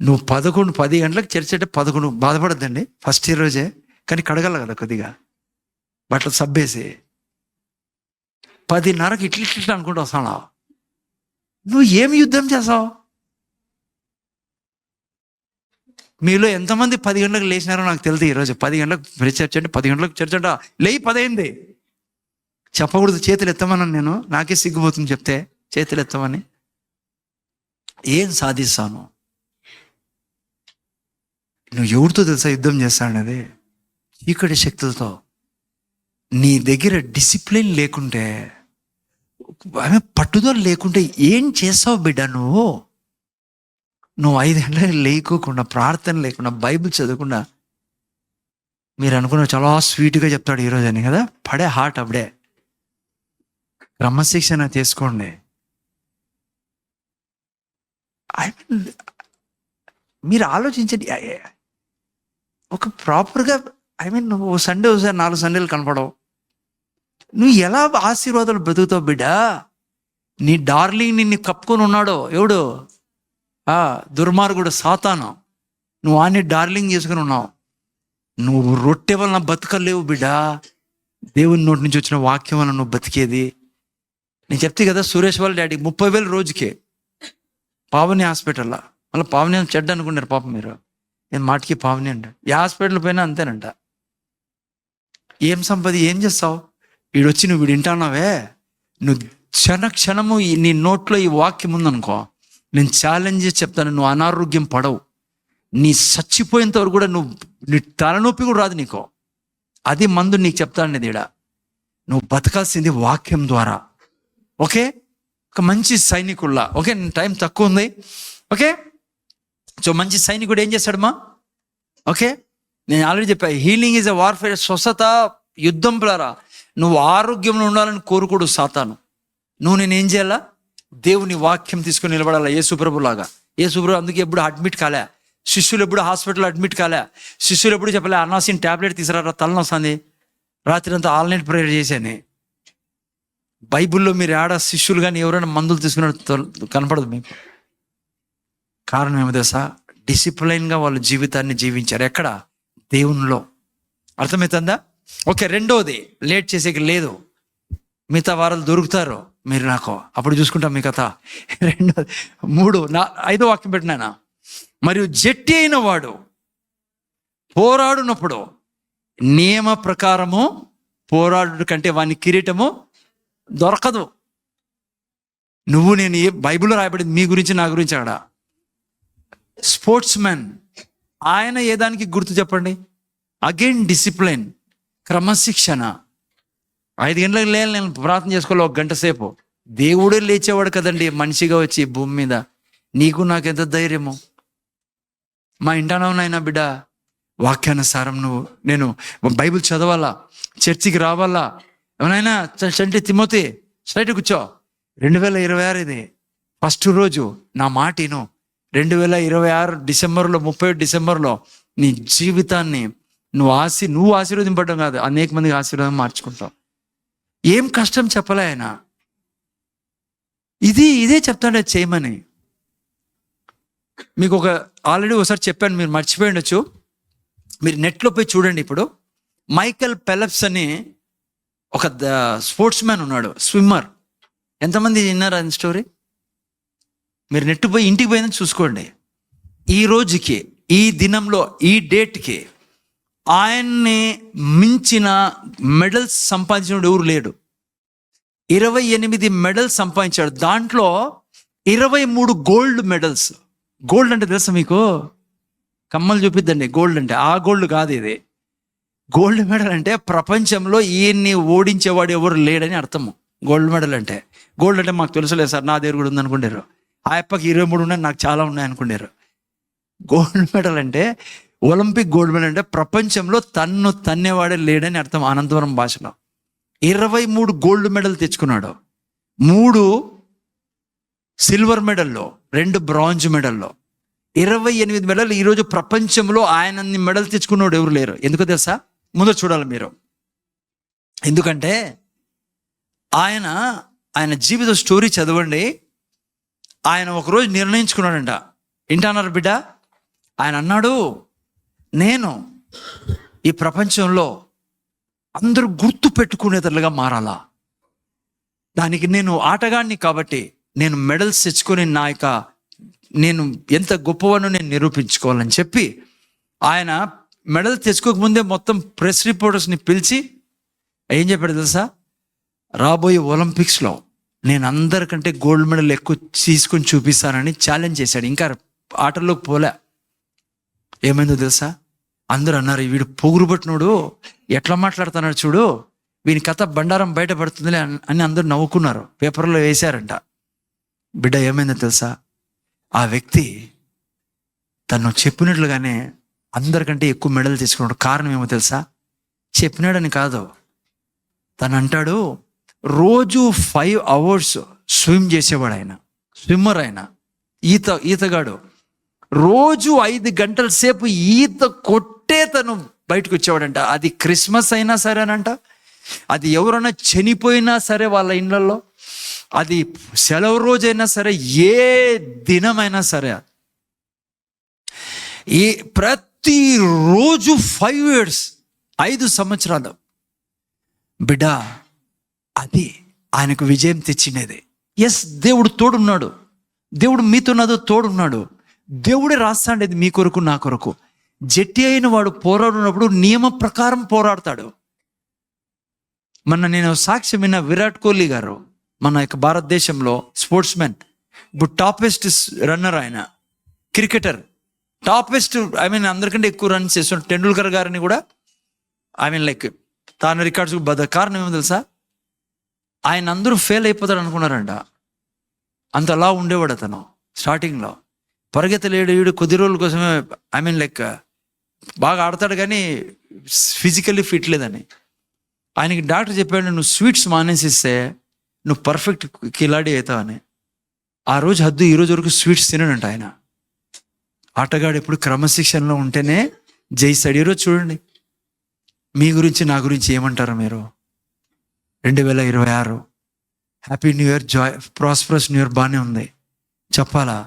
నువ్వు 10 గంటలకు చర్చ అంటే 11 బాధపడద్దండి ఫస్ట్ ఇయర్ రోజే, కానీ కడగల కదా కొద్దిగా బట్టలు సబ్బేసి 10:30కి ఇట్లా అనుకుంటూ వస్తాను. నువ్వు ఏమి యుద్ధం చేస్తావు? మీలో ఎంతమంది 10 గంటలకు లేచినారో నాకు తెలియదు. ఈరోజు 10 గంటలకు చర్చ అంటే 10 గంటలకు చర్చ అంట, లేయి 10 అయింది. చెప్పకూడదు, చేతులు ఎత్తమన్నాను నేను. నాకే సిగ్గుపోతుంది చెప్తే చేతులు ఎత్తమని. ఏం సాధిస్తాను? నువ్వు ఎవరితో తెలుసా యుద్ధం చేస్తానది? చీకటి శక్తులతో. నీ దగ్గర డిసిప్లిన్ లేకుంటే, పట్టుదల లేకుంటే ఏం చేస్తావు బిడ్డ? నువ్వు 5 గంటలకు లేకోకుండా, ప్రార్థన లేకుండా, బైబిల్ చదవకుండా, మీరు అనుకున్న చాలా స్వీట్గా చెప్తాడు ఈరోజు అని కదా, పడే హార్ట్ అప్పుడే. క్రమశిక్షణ తీసుకోండి. మీరు ఆలోచించండి. ఒక ప్రాపర్గా నువ్వు సండే ఒకసారి 4 సండేలు కనపడవు. నువ్వు ఎలా ఆశీర్వాదాలు బ్రతుకుతావు బిడ్డ? నీ డార్లింగ్ నిన్ను కప్పుకొని ఉన్నాడో ఎవడు? దుర్మార్గుడు సాతాను. నువ్వు ఆని డార్లింగ్ చేసుకుని ఉన్నావు. నువ్వు రొట్టె వలన బతకలేవు బిడ్డ, దేవుని నోటి నుంచి వచ్చిన వాక్యం వలన నువ్వు బతికేది. నేను చెప్తే కదా, సురేష్ వాళ్ళ డాడీ 30,000 రోజుకే పావని హాస్పిటల్లో. మళ్ళీ పావని చెడ్డ అనుకున్నారు పాపం మీరు. నేను మాటికి పావని అంట. ఏ హాస్పిటల్ పోయినా అంతేనంట. ఏం సంపది, ఏం చేస్తావు? వీడొచ్చి నువ్వు వింటున్నావే, నువ్వు క్షణము నీ నోట్లో ఈ వాక్యం ఉందనుకో, నేను ఛాలెంజ్ చేసి చెప్తాను, నువ్వు అనారోగ్యం పడవు. నీ చచ్చిపోయేంత వరకు కూడా నీ తలనొప్పి కూడా రాదు నీకు. అది మందు నీకు చెప్తాను. ఈడ నువ్వు బతకాల్సింది వాక్యం ద్వారా. ఓకే, ఒక మంచి సైనికుల్లా. ఓకే, టైం తక్కువ ఉంది. ఓకే, సో మంచి సైనికుడు ఏం చేస్తాడమ్మా? ఓకే, నేను ఆల్రెడీ చెప్పా, హీలింగ్ ఈజ్ ఎ వార్ఫేర్. స్వస్థత యుద్ధం ద్వారా. నువ్వు ఆరోగ్యంలో ఉండాలని కోరుకోడు సాతాను. నేనేం చేయాలా? దేవుని వాక్యం తీసుకుని నిలబడాలా, యేసుప్రభులాగా. యేసుప్రభు అందుకే ఎప్పుడు అడ్మిట్ కాలే. శిష్యులు ఎప్పుడు హాస్పిటల్లో అడ్మిట్ కాలే. శిష్యులు ఎప్పుడు చెప్పలే, అన్నాసిన్ ట్యాబ్లెట్ తీసుకురా, తలనొస్తుంది, రాత్రి అంతా ఆల్ నైట్ ప్రేయర్ చేశాను. బైబిల్లో మీరు ఆడ శిష్యులు కానీ ఎవరైనా మందులు తీసుకున్నట్టు కనపడదు మీకు. కారణం ఏమో తెలుసా? డిసిప్లైన్గా వాళ్ళ జీవితాన్ని జీవించారు. ఎక్కడ? దేవునిలో. అర్థమవుతుందా? ఓకే, రెండోది, లేట్ చేసేకి లేదు. మిగతా వారాలు దొరుకుతారు మీరు నాకు, అప్పుడు చూసుకుంటాం మీ కథ. రెండోది, 5వ వాక్యం పెట్టినానా? మరియు జట్టి అయిన వాడు పోరాడునప్పుడు నియమ ప్రకారము పోరాడు కంటే వాని కిరీటము దొరకదు. నేను బైబిల్లో రాయబడింది మీ గురించి, నా గురించి. ఆడ స్పోర్ట్స్ మ్యాన్, ఆయన ఏ దానికి గుర్తు చెప్పండి? అగైన్ డిసిప్లైన్, క్రమశిక్షణ. 5 గంటలకు లేని నేను ప్రార్థన చేసుకోవాలి 1 గంట సేపు. దేవుడే లేచేవాడు కదండి మనిషిగా వచ్చి భూమి మీద. నీకు నాకెంత ధైర్యము. మా ఇంటానవునైనా బిడ్డ, వాక్యానుసారం నేను బైబిల్ చదవాలా, చర్చికి రావాలా. ఏమైనా చంటి తిమోతి స్ట్రైట్ కూర్చో, 2026 ఇది ఫస్ట్ రోజు, నా మాటిను. 2026 డిసెంబర్లో 31 డిసెంబర్లో నీ జీవితాన్ని నువ్వు ఆశీర్వదింపడం కాదు, అనేక మందికి ఆశీర్వాదం మార్చుకుంటావు. ఏం కష్టం చెప్పలే ఆయన, ఇదే చెప్తాడే చేయమని. మీకు ఆల్రెడీ ఒకసారి చెప్పాను, మీరు మర్చిపోయి ఉండొచ్చు. మీరు నెట్లో పోయి చూడండి. ఇప్పుడు మైకెల్ ఫెల్ప్స్ అని ఒక స్పోర్ట్స్ మ్యాన్ ఉన్నాడు, స్విమ్మర్. ఎంతమంది విన్నారు ఆయన స్టోరీ? మీరు నెట్ పోయి ఇంటికి పోయిందని చూసుకోండి. ఈ రోజుకి, ఈ దినంలో, ఈ డేట్కి ఆయన్ని మించిన మెడల్స్ సంపాదించిన ఎవరు లేడు. 28 మెడల్స్ సంపాదించాడు. దాంట్లో 23 గోల్డ్ మెడల్స్. గోల్డ్ అంటే తెలుసా మీకు? కమ్మలు చూపిద్దండి. గోల్డ్ అంటే ఆ గోల్డ్ కాదు, ఇది గోల్డ్ మెడల్ అంటే ప్రపంచంలో ఈయన్ని ఓడించేవాడు ఎవరు లేడని అర్థము. గోల్డ్ మెడల్ అంటే, గోల్డ్ అంటే మాకు తెలుసులేదు సార్, నా దగ్గర కూడా ఉంది అనుకుంటారు. ఆ అప్పకి 23 ఉన్నాయి, నాకు చాలా ఉన్నాయి అనుకుంటారు. గోల్డ్ మెడల్ అంటే, ఒలింపిక్ గోల్డ్ మెడల్ అంటే ప్రపంచంలో తన్నేవాడే లేడని అర్థం అనంతపురం భాషలో. 23 గోల్డ్ మెడల్ తెచ్చుకున్నాడు. 3 సిల్వర్ మెడల్లో, 2 బ్రాంజ్ మెడల్లో, 28 మెడల్. ఈరోజు ప్రపంచంలో ఆయనన్ని మెడల్ తెచ్చుకున్నాడు ఎవరు లేరు. ఎందుకో తెలుసా? ముందు చూడాలి మీరు. ఎందుకంటే ఆయన జీవిత స్టోరీ చదవండి. ఆయన ఒకరోజు నిర్ణయించుకున్నాడంట. వింటున్నారు బిడ్డ? ఆయన అన్నాడు, నేను ఈ ప్రపంచంలో అందరూ గుర్తు పెట్టుకునేటట్లుగా మారాలా, దానికి నేను ఆటగాడిని కాబట్టి నేను మెడల్స్ తెచ్చుకొని నేను ఎంత గొప్పవాడినో నేను నిరూపించుకోవాలని చెప్పి ఆయన మెడల్ తెచ్చుకోకముందే మొత్తం ప్రెస్ రిపోర్టర్స్ని పిలిచి ఏం చెప్పాడు తెలుసా? రాబోయే ఒలింపిక్స్లో నేను అందరికంటే గోల్డ్ మెడల్ ఎక్కువ తీసుకొని చూపిస్తానని ఛాలెంజ్ చేశాడు. ఇంకా ఆటల్లోకి పోలే. ఏమైందో తెలుసా? అందరూ అన్నారు, వీడు పొగురుబట్టినోడు, ఎట్లా మాట్లాడుతున్నాడు చూడు, వీని కథ బండారం బయటపడుతుందిలే అని అందరూ నవ్వుకున్నారు, పేపర్లో వేశారంట. బిడ్డ ఏమైందో తెలుసా? ఆ వ్యక్తి తను చెప్పినట్లుగానే అందరికంటే ఎక్కువ మెడల్ తీసుకున్నాడు. కారణం ఏమో తెలుసా? చెప్పినాడని కాదు, తను అంటాడు, రోజు 5 hours స్విమ్ చేసేవాడు ఆయన, స్విమ్మర్ ఆయన, ఈతగాడు. రోజు 5 గంటల సేపు ఈత కొట్టే తను బయటకు వచ్చేవాడంట. అది క్రిస్మస్ అయినా సరేనంట, అది ఎవరైనా చనిపోయినా సరే వాళ్ళ ఇళ్ళల్లో, అది సెలవు రోజైనా సరే, ఏ దినమైనా సరే, ప్రతిరోజు 5 years, 5 సంవత్సరాలు. బిడ్డ, అది ఆయనకు విజయం తెచ్చినది. ఎస్, దేవుడు తోడున్నాడు, దేవుడు మీతో తోడున్నాడు. దేవుడే రాస్తాడేది మీ కొరకు, నా కొరకు. జట్టి అయిన వాడు పోరాడినప్పుడు నియమ ప్రకారం పోరాడతాడు. నేను సాక్ష్యం విన్న విరాట్ కోహ్లీ గారు, మన యొక్క భారతదేశంలో స్పోర్ట్స్ మ్యాన్, ఇప్పుడు టాపెస్ట్ రన్నర్, ఆయన క్రికెటర్, టాపెస్ట్, అందరికంటే ఎక్కువ రన్స్ చేస్తున్న టెండూల్కర్ గారిని కూడా తాను రికార్డ్స్ కారణం ఏమో తెలుసా? ఆయన అందరూ ఫెయిల్ అయిపోతాడు అనుకున్నారంట. అంతలా ఉండేవాడు అతను. స్టార్టింగ్లో పరిగెత్తలేడు, వీడు కొద్ది రోజుల కోసమే బాగా ఆడతాడు కానీ ఫిజికల్లీ ఫిట్ లేదని. ఆయనకి డాక్టర్ చెప్పాడు, నువ్వు స్వీట్స్ మానేసిస్తే నువ్వు పర్ఫెక్ట్ కిలాడి అవుతావని. ఆ రోజు హద్దు, ఈ రోజు వరకు స్వీట్స్ తినడంట ఆయన. ఆటగాడు ఎప్పుడు క్రమశిక్షణలో ఉంటేనే జయిస్తాడు. ఈరోజు చూడండి, మీ గురించి నా గురించి ఏమంటారు మీరు? 2026 happy new year, prosperous new year బాగానే ఉంది చెప్పాలా,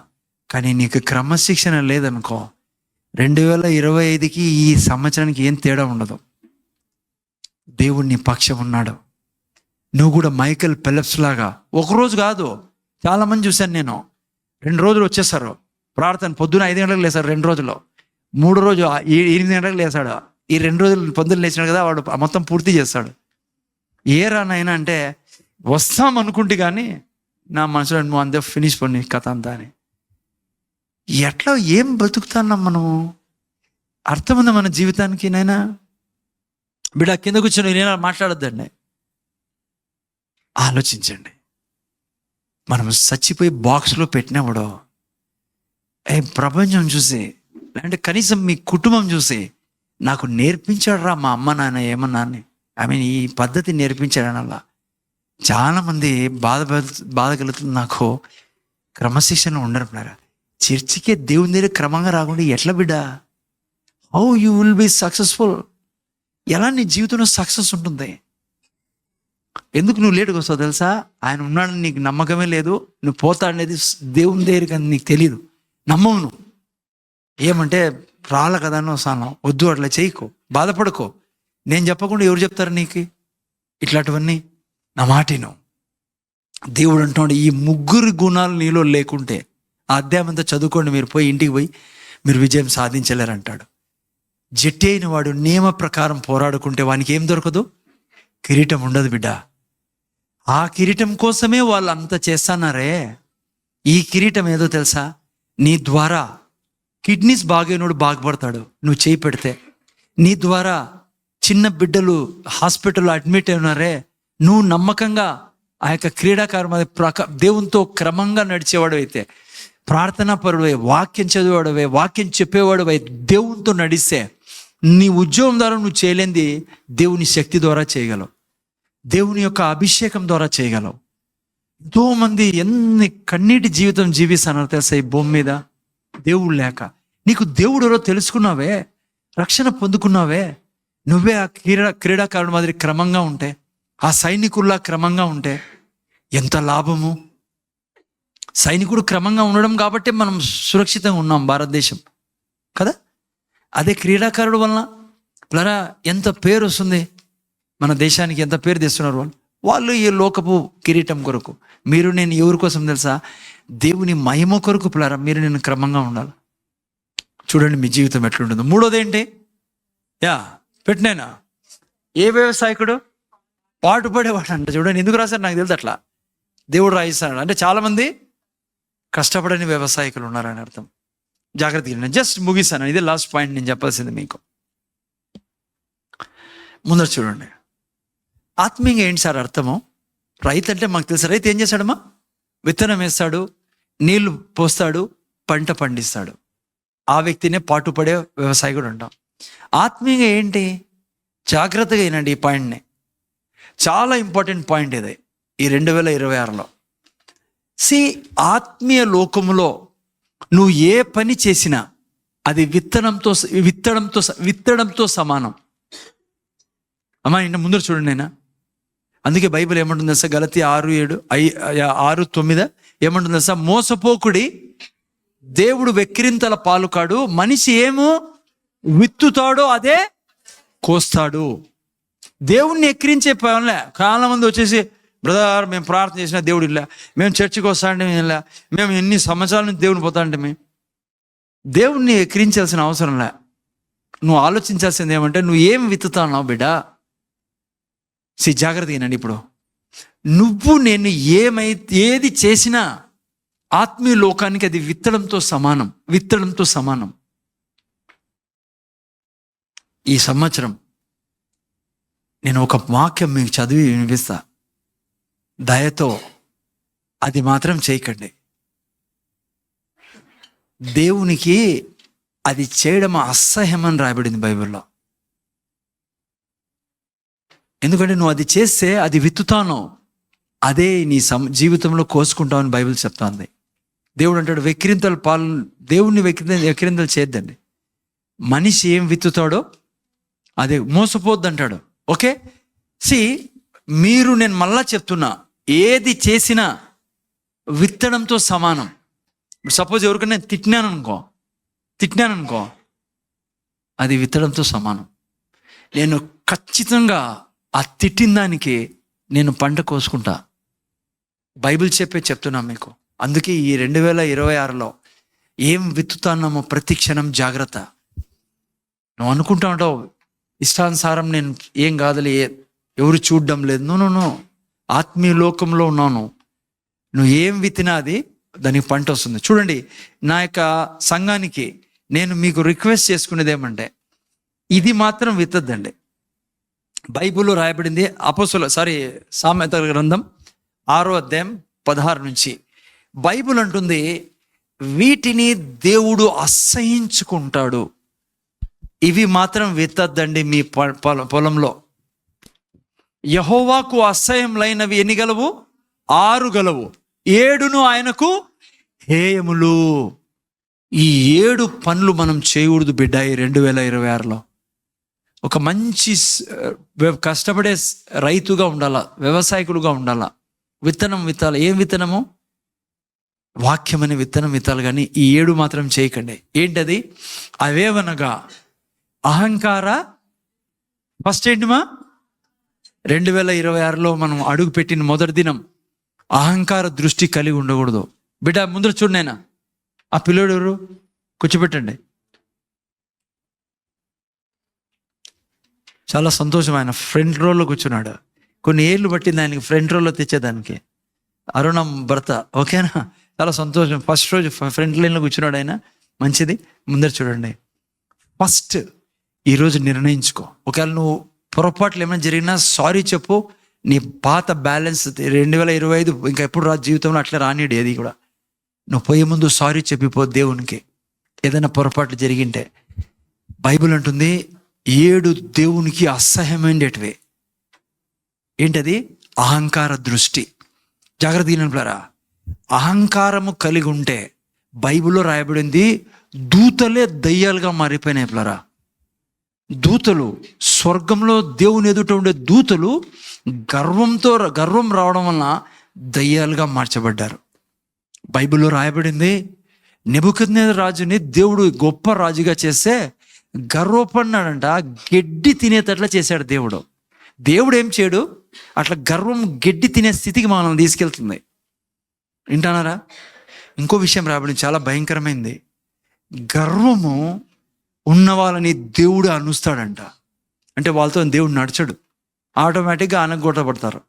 కానీ నీకు క్రమశిక్షణ లేదనుకో, 2025కి ఈ సంవత్సరానికి ఏం తేడా ఉండదు. దేవుడు నీ పక్షం ఉన్నాడు. నువ్వు కూడా మైకెల్ ఫెల్ప్స్ లాగా ఒకరోజు కాదు, చాలామంది చూశాను నేను, 2 రోజులు వచ్చేస్తారు ప్రార్థన. పొద్దున 5 గంటలకు లేస్తాడు 2 రోజుల్లో, 3 రోజు 8 గంటలకు లేస్తాడు. ఈ 2 రోజులు పొద్దున్న లేచినాడు కదా, వాడు మొత్తం పూర్తి చేస్తాడు. ఏ రానైనా అంటే వస్తాం అనుకుంటే కానీ నా మనసులో నువ్వు అంతే ఫినిష్ పని కథ అంతా అని. ఎట్లా ఏం బతుకుతున్నాం మనము? అర్థముందా మన జీవితానికి? నైనా బిడ్డ కింద కూర్చొని నేను మాట్లాడొద్దండి, ఆలోచించండి. మనం చచ్చిపోయి బాక్స్లో పెట్టినప్పుడు ప్రపంచం చూసి, లేదంటే కనీసం మీ కుటుంబం చూసి నాకు నేర్పించాడు రా మా అమ్మ నాన్న ఏమన్నా అని. ఈ పద్ధతి నేర్పించాడనల్లా. చాలామంది బాధ కలుగుతుంది. నాకు క్రమశిక్షణ ఉండరు పిల్లరా. చర్చికే దేవుని దగ్గర క్రమంగా రాకుండా ఎట్లా బిడ్డ? How you will be successful? ఎలా నీ జీవితంలో సక్సెస్ ఉంటుంది? ఎందుకు నువ్వు లేటుగా వస్తావు తెలుసా? ఆయన ఉన్నాడని నీకు నమ్మకమే లేదు. నువ్వు పోతా అనేది దేవుని దగ్గరికి అని నీకు తెలియదు, నమ్మవు నువ్వు. ఏమంటే రాల కదా అని వస్తాను. వద్దు, అట్లా చేయకు, బాధపడుకో. నేను చెప్పకుండా ఎవరు చెప్తారు నీకు ఇట్లాంటివన్నీ? నా మాటిను. దేవుడు అంటున్నాడు, ఈ ముగ్గురు గుణాలు నీలో లేకుంటే ఆ అధ్యాయం అంతా చదువుకోండి, మీరు పోయి ఇంటికి పోయి మీరు విజయం సాధించలేరంటాడు. జట్టి అయిన వాడు నియమ ప్రకారం పోరాడుకుంటే వానికి ఏం దొరకదు? కిరీటం ఉండదు బిడ్డ. ఆ కిరీటం కోసమే వాళ్ళు అంత చేస్తున్నారే. ఈ కిరీటం ఏదో తెలుసా? నీ ద్వారా కిడ్నీస్ బాగైనోడు బాగుపడతాడు నువ్వు చేయి పెడితే. నీ ద్వారా చిన్న బిడ్డలు హాస్పిటల్లో అడ్మిట్ అయినారే, నువ్వు నమ్మకంగా ఆ యొక్క క్రీడాకారం దేవునితో క్రమంగా నడిచేవాడు అయితే, ప్రార్థనా పరుడవై, వాక్యం చదివేవాడవై, వాక్యం చెప్పేవాడవై దేవునితో నడిస్తే, నీ ఉద్యోగం ద్వారా నువ్వు చేయలేంది దేవుని శక్తి ద్వారా చేయగలవు, దేవుని యొక్క అభిషేకం ద్వారా చేయగలవు. ఎంతోమంది ఎన్ని కన్నీటి జీవితం జీవిస్తున్నారు తెలుసా ఈ భూమి మీద, దేవుడు లేక. నీకు దేవుడు ఎవరో తెలుసుకున్నావే, రక్షణ పొందుకున్నావే, నువ్వే ఆ క్రీడాకారుడు మాదిరి క్రమంగా ఉంటే, ఆ సైనికుల్లా క్రమంగా ఉంటే ఎంత లాభము. సైనికుడు క్రమంగా ఉండడం కాబట్టి మనం సురక్షితంగా ఉన్నాం భారతదేశం కదా. అదే క్రీడాకారుడు వలన ప్లరా ఎంత పేరు వస్తుంది మన దేశానికి, ఎంత పేరు తెస్తున్నారు వాళ్ళు ఈ లోకపు కిరీటం కొరకు. మీరు నేను ఎవరి కోసం తెలుసా? దేవుని మహిమ కొరకు ప్లరా మీరు నేను క్రమంగా ఉండాలి. చూడండి మీ జీవితం ఎట్లుంటుందో. మూడోది ఏంటి? పెట్టినైనా ఏ వ్యవసాయకుడు పాటుపడేవాడు అంట. చూడండి ఎందుకు రాశారు నాకు తెలుసు, అట్లా దేవుడు రాయిస్తాడు. అంటే చాలామంది కష్టపడని వ్యవసాయకులు ఉన్నారని అర్థం. జాగ్రత్తగా నేను జస్ట్ ముగిస్తాను, ఇదే లాస్ట్ పాయింట్ నేను చెప్పాల్సింది మీకు. ముందర చూడండి, ఆత్మీయంగా ఏంటి సార్ అర్థము? రైతు అంటే మాకు తెలుసు, రైతు ఏం చేస్తాడమ్మా? విత్తనం వేస్తాడు, నీళ్లు పోస్తాడు, పంట పండిస్తాడు. ఆ వ్యక్తినే పాటుపడే వ్యవసాయకుడు అంటాం. ఆత్మీయంగా ఏంటి? జాగ్రత్తగా వినండి ఈ పాయింట్ని, చాలా ఇంపార్టెంట్ పాయింట్ ఇది ఈ 2026లో. ఆత్మీయ లోకములో నువ్వు ఏ పని చేసినా అది విత్తడంతో సమానం. అమ్మా ఇంత ముందర చూడండి నేను. అందుకే బైబిల్ ఏమంటుంది సార్? గలతీ 6:9 ఏమంటుంది సార్? మోసపోకుడి, దేవుడు వెక్కిరింతల పాలుకాడు, మనిషి ఏమో విత్తుతాడో అదే కోస్తాడు. దేవుణ్ణి ఎక్కిరించే పనిలే. చాలా మంది వచ్చేసి, బ్రదర్ మేము ప్రార్థన చేసినా దేవుడు ఇలా, మేము చర్చికి వస్తా అంటే ఇలా, మేము ఎన్ని సంవత్సరాల నుంచి దేవుని పోతా అంటే దేవుణ్ణి ఎక్కిరించాల్సిన అవసరం లే. నువ్వు ఆలోచించాల్సింది ఏమంటే, నువ్వు ఏం విత్తుతావు బిడ్డ? జాగ్రత్తగా వినండి. ఇప్పుడు నువ్వు నేను ఏది చేసినా ఆత్మీయ లోకానికి అది విత్తడంతో సమానం. ఈ సంవత్సరం నేను ఒక వాక్యం మీకు చదివి వినిపిస్తా, దయతో అది మాత్రం చేయకండి. దేవునికి అది చేయడం అసహ్యమని రాయబడింది బైబిల్లో. ఎందుకంటే నువ్వు అది చేస్తే అది విత్తుతాను, అదే నీ జీవితంలో కోసుకుంటావని బైబిల్ చెప్తాంది. దేవుడు అంటాడు, దేవుణ్ణి వెక్కిరింతలు చేయొద్దండి. మనిషి ఏం విత్తుతాడో అదే మోసపోద్దు అంటాడు. ఓకే, మీరు నేను మళ్ళా చెప్తున్నా, ఏది చేసినా విత్తడంతో సమానం. సపోజ్ ఎవరికైనా తిట్టినాను అనుకో, అది విత్తడంతో సమానం. నేను ఖచ్చితంగా ఆ తిట్టిన దానికి నేను పంట కోసుకుంటా. బైబిల్ చెప్తున్నా మీకు. అందుకే ఈ 2026లో ఏం విత్తుతున్నామో ప్రతి క్షణం జాగ్రత్త. నువ్వు అనుకుంటా ఉంటావు ఇష్టానుసారం నేను ఏం కాదులే, ఎవరు చూడడం లేదు. నో, ఆత్మీయ లోకంలో ఉన్నాను. నువ్వు ఏం విత్తినా అది దానికి పంట వస్తుంది. చూడండి, నా యొక్క సంఘానికి నేను మీకు రిక్వెస్ట్ చేసుకునేది ఏమంటే, ఇది మాత్రం విత్తద్దండి. బైబిల్లో రాయబడింది సామెతల గ్రంథం 6:16 నుంచి బైబిల్ అంటుంది, వీటిని దేవుడు అసహ్యించుకుంటాడు. ఇవి మాత్రం విత్తద్దండి మీ పొలంలో. యెహోవాకు అసహ్యములైనవి ఎన్ని గలవు? 6 గలవు. 7 ఆయనకు హేయములు. ఈ 7 పనులు మనం చేయకూడదు బిడ్డ. ఈ 2026లో ఒక మంచి కష్టపడే రైతుగా ఉండాలా, వ్యవసాయకులుగా ఉండాలా. విత్తనం విత్తాలి. ఏం విత్తనము? వాక్యం అనే విత్తనం విత్తాలి. కానీ ఈ 7 మాత్రం చేయకండి. ఏంటది? అవేవనగా అహంకార, ఫస్ట్ ఏంటిమా 2026లో మనం అడుగు పెట్టిన మొదటి దినం అహంకార దృష్టి కలిగి ఉండకూడదు. బిడ్డ ముందర చూడనైనా ఆ పిల్లోడు ఎవరు? కూర్చోబెట్టండి. చాలా సంతోషం. ఆయన ఫ్రంట్ రోలో కూర్చున్నాడు. కొన్ని ఏళ్ళు పట్టింది ఆయనకి ఫ్రంట్ రోలో తెచ్చేదానికి. అరుణం భర్త. ఓకేనా? చాలా సంతోషం. ఫస్ట్ రోజు ఫ్రంట్ లైన్లో కూర్చున్నాడు ఆయన. మంచిది. ముందర చూడండి. ఫస్ట్ ఈరోజు నిర్ణయించుకో. ఒకవేళ నువ్వు పొరపాట్లు ఏమైనా జరిగినా సారీ చెప్పు. నీ పాత బ్యాలెన్స్ 2025 ఇంకా ఎప్పుడు రా జీవితంలో అట్లా రానిడు. ఏది కూడా నువ్వు పోయే ముందు సారీ చెప్పిపో దేవునికి. ఏదైనా పొరపాట్లు జరిగింటే బైబిల్ అంటుంది 7 దేవునికి అసహ్యమైనటివే. ఏంటది? అహంకార దృష్టి. జాగ్రత్త వినండి. అహంకారము కలిగి ఉంటే బైబిల్లో రాయబడింది దూతలే దయ్యాలుగా మారిపోయినాయి పిల్లరా. దూతలు స్వర్గంలో దేవుని ఎదుట ఉండే దూతలు గర్వం రావడం వలన దయ్యాలుగా మార్చబడ్డారు. బైబిల్లో రాయబడింది నెబుకద్నెజరు రాజుని దేవుడు గొప్ప రాజుగా చేస్తే గర్వపడినాడంట. గడ్డి తినేటట్లా చేశాడు దేవుడు. దేవుడు ఏం చేయడు, అట్లా గర్వం గడ్డి తినే స్థితికి మనం తీసుకెళ్తుంది. వింటున్నారా? ఇంకో విషయం రాబడింది, చాలా భయంకరమైంది. గర్వము ఉన్న వాళ్ళని దేవుడు అనుస్తాడంట. అంటే వాళ్ళతో దేవుడు నడచడు, ఆటోమేటిక్గా అనగొట్టబడతారు.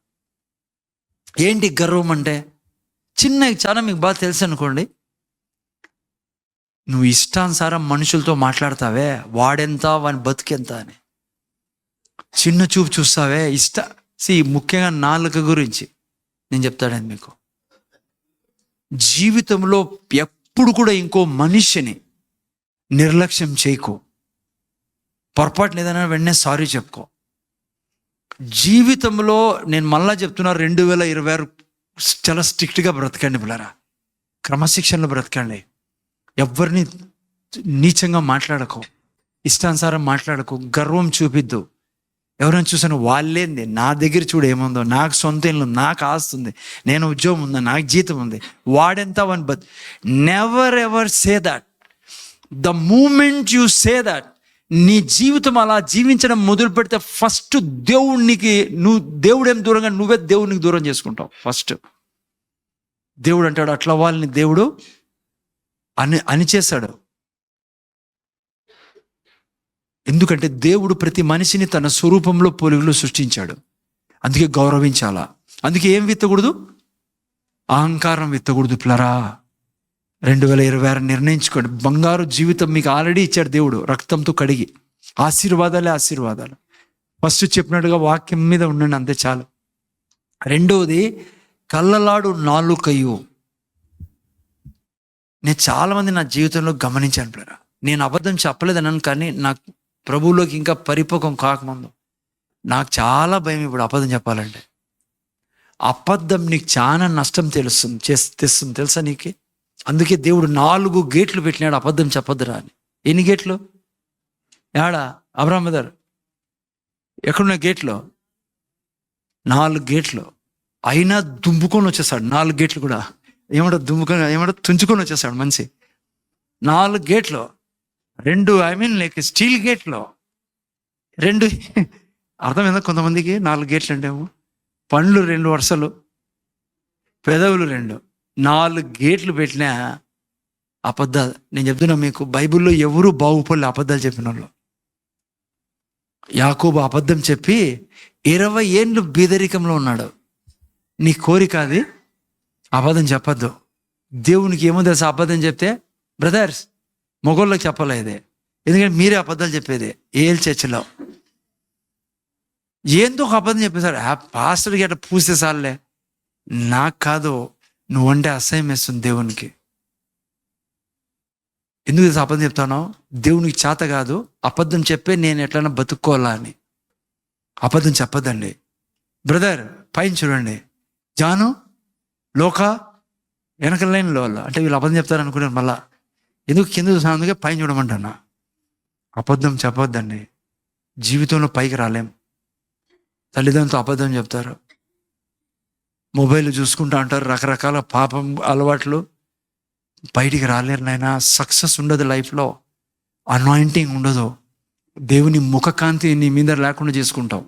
ఏంటి గర్వం అంటే? చాలా మీకు బాగా తెలుసు అనుకోండి. నువ్వు ఇష్టానుసారం మనుషులతో మాట్లాడతావే, వాడెంత వాని బతికెంత అని చిన్న చూపు చూస్తావే. ముఖ్యంగా నాలుక గురించి నేను చెప్తాడని మీకు. జీవితంలో ఎప్పుడు కూడా ఇంకో మనిషిని నిర్లక్ష్యం చేయకు. పొరపాటు ఏదైనా వెంటనే సారీ చెప్పుకో. జీవితంలో నేను మళ్ళా చెప్తున్నా, 2026 చాలా స్ట్రిక్ట్గా బ్రతకండి పిల్లరా. క్రమశిక్షణలో బ్రతకండి. ఎవరిని నీచంగా మాట్లాడకు, ఇష్టానుసారం మాట్లాడకు, గర్వం చూపిద్దు. ఎవరైనా చూసాను వాళ్ళేంది, నా దగ్గర చూడు ఏముందో, నాకు సొంత ఇల్లు, నాకు ఆస్తుంది, నేను ఉద్యోగం ఉందా, నాకు జీతం ఉంది, వాడెంత వన్ బత్. Never ever say that. The moment you say that, నీ జీవితం అలా జీవించడం మొదలు పెడితే ఫస్ట్ దేవుడేం దూరంగా, నువ్వే దేవునికి దూరం చేసుకుంటావు. ఫస్ట్ దేవుడు అంటాడు అట్లా వాళ్ళని దేవుడు అని చేశాడు. ఎందుకంటే దేవుడు ప్రతి మనిషిని తన స్వరూపంలో పోలికలో సృష్టించాడు. అందుకే గౌరవించాలా. అందుకే ఏం విత్తకూడదు? అహంకారం విత్తకూడదు పిల్లరా. 2026 నిర్ణయించుకోండి. బంగారు జీవితం మీకు ఆల్రెడీ ఇచ్చాడు దేవుడు, రక్తంతో కడిగి. ఆశీర్వాదాలు. ఫస్ట్ చెప్పినట్టుగా వాక్యం మీద ఉండండి, అంతే చాలు. రెండవది కళ్ళలాడు నాలుకయు. నేను చాలామంది నా జీవితంలో గమనించాను పిల్లరా. నేను అబద్ధం చెప్పలేదన్నాను, కానీ నాకు ప్రభువులోకి ఇంకా పరిపక్వం కాకముందు నాకు చాలా భయం ఇప్పుడు అబద్ధం చెప్పాలంటే. అబద్ధం నీకు చాలా నష్టం తెస్తుంది తెలుసా నీకు. అందుకే దేవుడు 4 గేట్లు పెట్టినాడు అబద్ధం చెప్పొద్దురా అని. ఎన్ని గేట్లు? యాడా అబ్రాహ్మ గారు ఎక్కడున్న గేట్లో? 4 గేట్లు. అయినా దుంపుకొని వచ్చేసాడు 4 గేట్లు కూడా. తుంచుకొని వచ్చేసాడు మనిషి. 4 గేట్లు. 2 స్టీల్ గేట్లో 2. అర్థమైందా కొంతమందికి? 4 గేట్లు అంటే పండ్లు 2 వరుసలు, పెదవులు 2, 4 గేట్లు పెట్టినా అబద్ధాలు. నేను చెప్తున్నా మీకు, బైబిల్లో ఎవరు బాగుపడలే అబద్ధాలు చెప్పిన వాళ్ళు. యాకోబు అబద్ధం చెప్పి 20 ఏళ్ళు బీదరికంలో ఉన్నాడు. నీ కోరిక అది, అబద్ధం చెప్పద్దు. దేవునికి ఏమో తెలుసా, అబద్ధం చెప్తే బ్రదర్స్ మొగోళ్ళకి చెప్పలేదే, ఎందుకంటే మీరే అబద్ధాలు చెప్పేది. ఏల్ చర్చిలో ఏందో ఒక అబద్ధం చెప్పేశారు. పాస్టర్కి అట్లా పూస్తే సార్లే, నాకు కాదు, నువ్వంటే అసహ్యం వేస్తుంది దేవునికి. ఎందుకు ఇది అబద్ధం చెప్తానో, దేవునికి చేత కాదు అబద్ధం చెప్పే నేను ఎట్లైనా బతుక్కోవాలా అని. అబద్ధం చెప్పద్దండి బ్రదర్. పైన చూడండి, జాను, లోక, వెనక లైన్లో అంటే వీళ్ళు అబద్ధం చెప్తారు అనుకున్నారు. మళ్ళా ఎందుకు కింద చూసాను, అందుకే పైన చూడమంటున్నా. అబద్ధం చెప్పొద్దండి, జీవితంలో పైకి రాలేం. తల్లిదండ్రులతో అబద్ధం చెప్తారు, మొబైల్ చూసుకుంటా అంటారు, రకరకాల పాపం అలవాట్లు, బయటికి రాలేరు నాయన. సక్సెస్ ఉండదు లైఫ్లో, అనాయింటింగ్ ఉండదు, దేవుని ముఖకాంతి నీ మీద లేకుండా చేసుకుంటావు.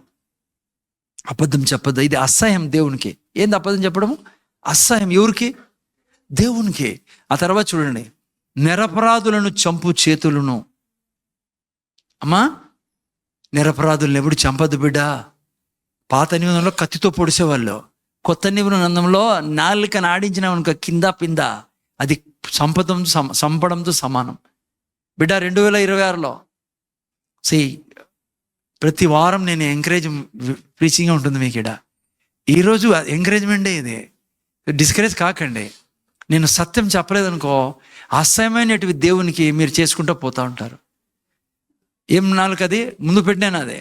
అబద్ధం చెప్పద్దు, ఇది అసహ్యం దేవునికి. ఏంది అబద్ధం చెప్పడము? అసహ్యం. ఎవరికి? దేవునికి. ఆ తర్వాత చూడండి, నిరపరాధులను చంపు చేతులను. అమ్మా, నిరపరాధులను ఎప్పుడు చంపద్దు బిడ్డ. పాత నిబంధనలో కత్తితో పొడిసేవాళ్ళు, కొత్త నిబంధనలో నాలుకని ఆడించినామనుకో కింద పింద, అది చంపడంతో సమానం బిడ్డ. 2026లో ప్రతి వారం నేను ఎంకరేజ్ ప్రీచింగ్గా ఉంటుంది మీకు ఇక్కడ. ఈరోజు ఎంకరేజ్మెంటే ఇది, డిస్కరేజ్ కాకండి. నేను సత్యం చెప్పలేదనుకో, అసహ్యమైనటివి దేవునికి మీరు చేసుకుంటూ పోతూ ఉంటారు. ఏం నాలుగు అది ముందు పెట్టినాను, అదే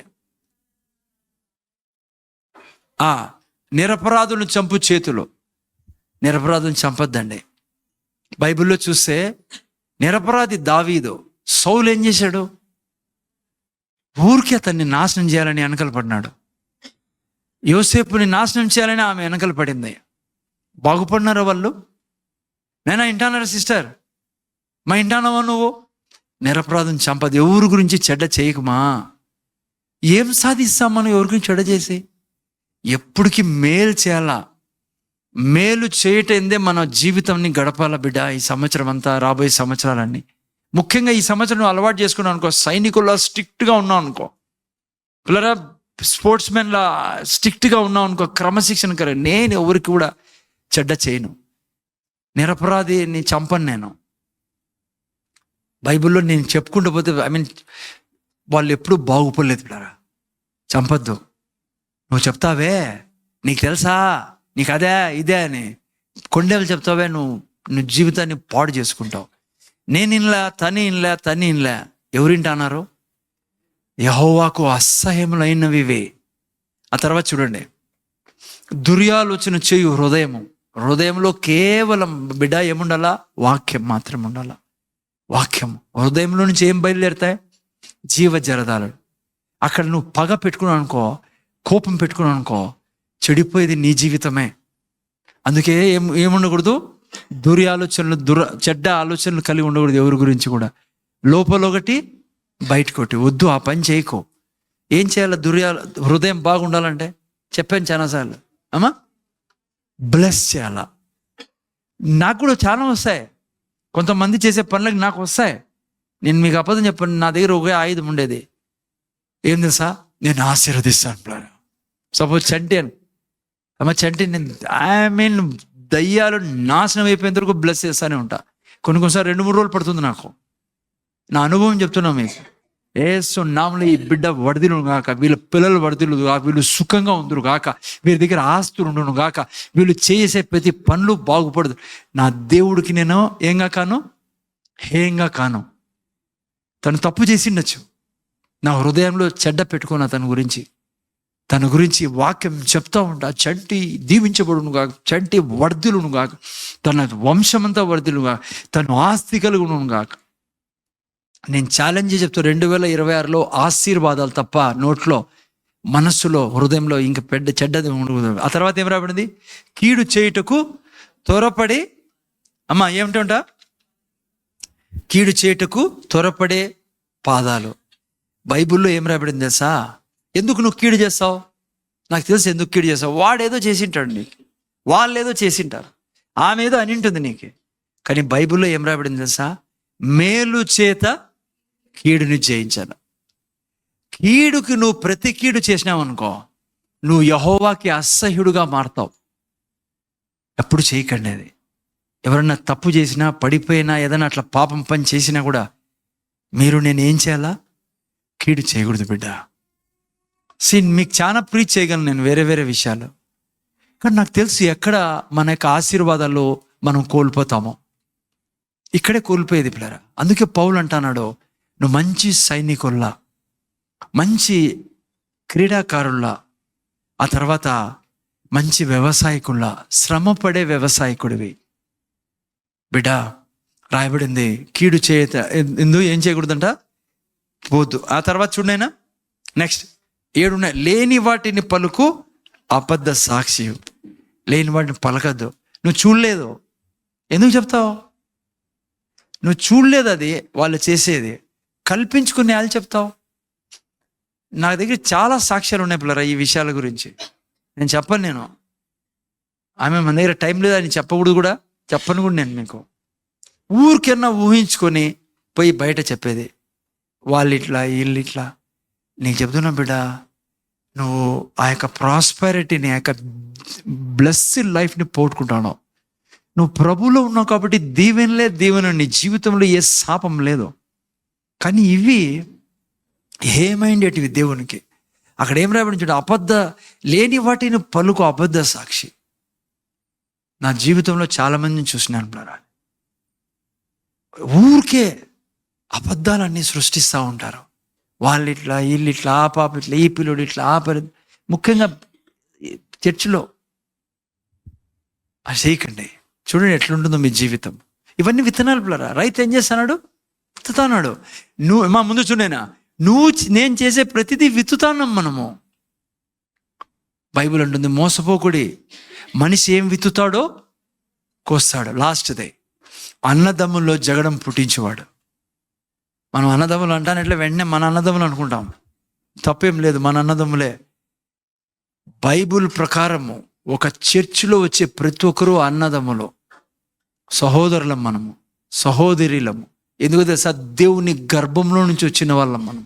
నిరపరాధులను చంపు చేతులు. నిరపరాధులను చంపొద్దండి. బైబిల్లో చూస్తే నిరపరాధి దావీదు, సౌలు ఏం చేశాడు? ఊరికి అతన్ని నాశనం చేయాలని వెనకలు పడినాడు. యోసేపుని నాశనం చేయాలని ఆమె వెనకలు పడింది. బాగుపడినారా వాళ్ళు? నేనా ఇంటానారా సిస్టర్, మా ఇంటానవా నువ్వు? నిరపరాధం చంపదు. ఎవరి గురించి చెడ్డ చేయకుమా. ఏం సాధిస్తాం మనం ఎవరి గురించి చెడ్డ చేసి? ఎప్పటికీ మేలు చేయాలా. మేలు చేయటందే మన జీవితాన్ని గడపాల బిడ్డ. ఈ సంవత్సరం అంతా, రాబోయే సంవత్సరాలన్నీ, ముఖ్యంగా ఈ సంవత్సరం నువ్వు అలవాటు చేసుకున్నావు అనుకో, సైనికుల్లా స్ట్రిక్ట్గా ఉన్నావు అనుకో, పిల్లరా స్పోర్ట్స్ మెన్లా స్ట్రిక్ట్గా ఉన్నావు అనుకో, క్రమశిక్షణ కర. నేను ఎవరికి కూడా చెడ్డ చేయను, నిరపరాధిని చంపను నేను. బైబిల్లో నేను చెప్పుకుంటూ పోతే వాళ్ళు ఎప్పుడూ బాగుపడలేదు పిల్లరా. చంపద్దు. నువ్వు చెప్తావే, నీకు తెలుసా, నీకు అదే ఇదే అని కొండేలు చెప్తావే, నువ్వు జీవితాన్ని పాడు చేసుకుంటావు. నేను ఇన్లే, తని ఇన్లే. ఎవరింట అన్నారు? యెహోవాకు అసహ్యములైనవి ఇవే. ఆ తర్వాత చూడండి, దుర్యాలోచన చేయు హృదయము. హృదయంలో కేవలం బిడ్డ ఏముండాలా? వాక్యం మాత్రం ఉండాలా. వాక్యం. హృదయంలో నుంచి ఏం బయలుదేరుతాయి? జీవజలధాలు. అక్కడ నువ్వు పగ పెట్టుకున్నావు అనుకో, కోపం పెట్టుకున్నావు అనుకో, చెడిపోయేది నీ జీవితమే. అందుకే ఏముండకూడదు? దుర్యాలోచనలు, చెడ్డ ఆలోచనలు కలిగి ఉండకూడదు ఎవరి గురించి కూడా. లోపల ఒకటి, బయటకు ఒకటి. వద్దు, ఆ పని చేయకు. ఏం చేయాలి? హృదయం బాగుండాలంటే చెప్పాను చాలాసార్లు, అమ్మా, బ్లెస్ చేయాలా. నాకు కూడా చాలా వస్తాయి, కొంతమంది చేసే పనులకు నాకు వస్తాయి. నేను మీకు అబద్ధం చెప్పాను, నా దగ్గర ఒకే ఆయుధం ఉండేది. ఏం తెలుసా? నేను ఆశీర్వదిస్తాను. సపోజ్ చంటి అని, చంటి, నేను దయ్యాలు నాశనం అయిపోయేంత వరకు బ్లెస్ చేస్తానే ఉంటా. కొన్నిసార్లు 2-3 రోజులు పడుతుంది నాకు. నా అనుభవం చెప్తున్నా మీకు. నామూలు ఈ బిడ్డ వడిదిలు కాక, వీళ్ళ పిల్లలు వడిదిలు కాక, వీళ్ళు సుఖంగా ఉందరు కాక, వీరి దగ్గర ఆస్తులు ఉండను కాక, వీళ్ళు చేసే ప్రతి పనులు బాగుపడదు. నా దేవుడికి నేను హేయంగా కాను. తను తప్పు చేసిండొచ్చు, నా హృదయంలో చెడ్డ పెట్టుకున్నా తన గురించి వాక్యం చెప్తా ఉంటా. చంటి దీవించబడును కాక, చంటి వర్ధిలును కాక, తన వంశమంతా వర్ధిలు కాక, తను ఆస్తి కలుగును కాక. నేను ఛాలెంజ్ చెప్తా, 2026లో ఆశీర్వాదాలు తప్ప నోట్లో, మనస్సులో, హృదయంలో ఇంకా పెద్ద చెడ్డది ఉండదు. ఆ తర్వాత ఏం రాబడింది? కీడు చేయుటకు త్వరపడే, అమ్మా ఏమిటంట? కీడు చేయుటకు త్వరపడే పాదాలు. బైబిల్లో ఏం రాబడింది తెలుసా? ఎందుకు నువ్వు కీడు చేస్తావు? నాకు తెలుసు ఎందుకు కీడు చేస్తావు. వాడేదో చేసింటాడు నీకు, వాళ్ళు ఏదో చేసింటారు, ఆమె ఏదో అని ఉంటుంది నీకు. కానీ బైబిల్లో ఏం రాబడింది తెలుసా? మేలు చేత కీడుని జయించాను. కీడుకి నువ్వు ప్రతి కీడు చేసినావు అనుకో, నువ్వు యెహోవాకి అసహ్యుడుగా మారుతావు. ఎప్పుడు చేయకండి అది. ఎవరన్నా తప్పు చేసినా, పడిపోయినా, ఏదైనా అట్లా పాపం పని చేసినా కూడా నేను ఏం చేయాలా? కీడు చేయకూడదు బిడ్డ. మీకు చాలా ప్రీచ్ చేయగలను నేను వేరే వేరే విషయాలు, కానీ నాకు తెలుసు ఎక్కడ మన యొక్క ఆశీర్వాదాలు మనం కోల్పోతామో. ఇక్కడే కోల్పోయేది పిల్లరా. అందుకే పౌలు అంటున్నాడు, నువ్వు మంచి సైనికుల్లా, మంచి క్రీడాకారుల్లా, ఆ తర్వాత మంచి వ్యవసాయకుల్లా, శ్రమపడే వ్యవసాయకుడివి బిడ్డ. రాయబడింది, కీడు ఏం చేయకూడదంట, పోద్దు. ఆ తర్వాత చూడైనా నెక్స్ట్ 7 ఉన్నాయి. లేని వాటిని పలుకు అబద్ధ సాక్షి. లేని వాటిని పలకద్దు. నువ్వు చూడలేదు, ఎందుకు చెప్తావు? నువ్వు చూడలేదు అది వాళ్ళు చేసేది, కల్పించుకుని వాళ్ళు చెప్తావు. నా దగ్గర చాలా సాక్ష్యాలు ఉన్నాయి పిల్లరా ఈ విషయాల గురించి. నేను చెప్పను. ఆమె మన దగ్గర టైం లేదు అని చెప్పకూడదు కూడా, చెప్పను కూడా నేను మీకు. ఊరికన్నా ఊహించుకొని పోయి బయట చెప్పేది, వాళ్ళు ఇట్లా వీళ్ళు ఇట్లా. నీకు చెప్తున్నా బిడ్డ, నువ్వు ఆ యొక్క ప్రాస్పెరిటీని, ఆ యొక్క బ్లెస్డ్ లైఫ్ని పోగొట్టుకుంటావు. నువ్వు ప్రభువులో ఉన్నావు కాబట్టి దీవెనలే దీవెన, నీ జీవితంలో ఏ శాపం లేదు. కానీ ఇవి ఏమైండేటివి దేవునికి. అక్కడ ఏం రాబడి చూడ, లేని వాటిని పలుకు అబద్ధ సాక్షి. నా జీవితంలో చాలామందిని చూసినాను పిల్లరా, ఊరికే అబద్ధాలన్నీ సృష్టిస్తూ ఉంటారు. వాళ్ళు ఇట్లా వీళ్ళు ఇట్లా, ఆ పాప ఇట్లా, ఈ పిల్లోడు ఇట్లా, ఆ ముఖ్యంగా చర్చిలో అది చేయకండి. చూడండి ఎట్లుంటుందో మీ జీవితం. ఇవన్నీ విత్తనాలు పిల్లరా. రైతు ఏం చేస్తున్నాడు? విత్తుతున్నాడు. నువ్వు మా ముందు చూడేనా, నేను చేసే ప్రతిదీ విత్తుతాన్నాం మనము. బైబిల్ అంటుంది, మోసపోకుడి, మనిషి ఏం విత్తుతాడో కోస్తాడు. లాస్ట్దే అన్నదమ్ముల్లో జగడం పుట్టించేవాడు. మనం అన్నదమ్ములు అంటానట్లే వెంటనే మన అన్నదమ్ములు అనుకుంటాం. తప్పేం లేదు, మన అన్నదమ్ములే. బైబిల్ ప్రకారము ఒక చర్చిలో వచ్చే ప్రతి ఒక్కరూ అన్నదమ్ములు, సహోదరులం, మనము సహోదరులము. ఎందుకు తెలుసా? దేవుని గర్భంలో నుంచి వచ్చిన వాళ్ళం మనం,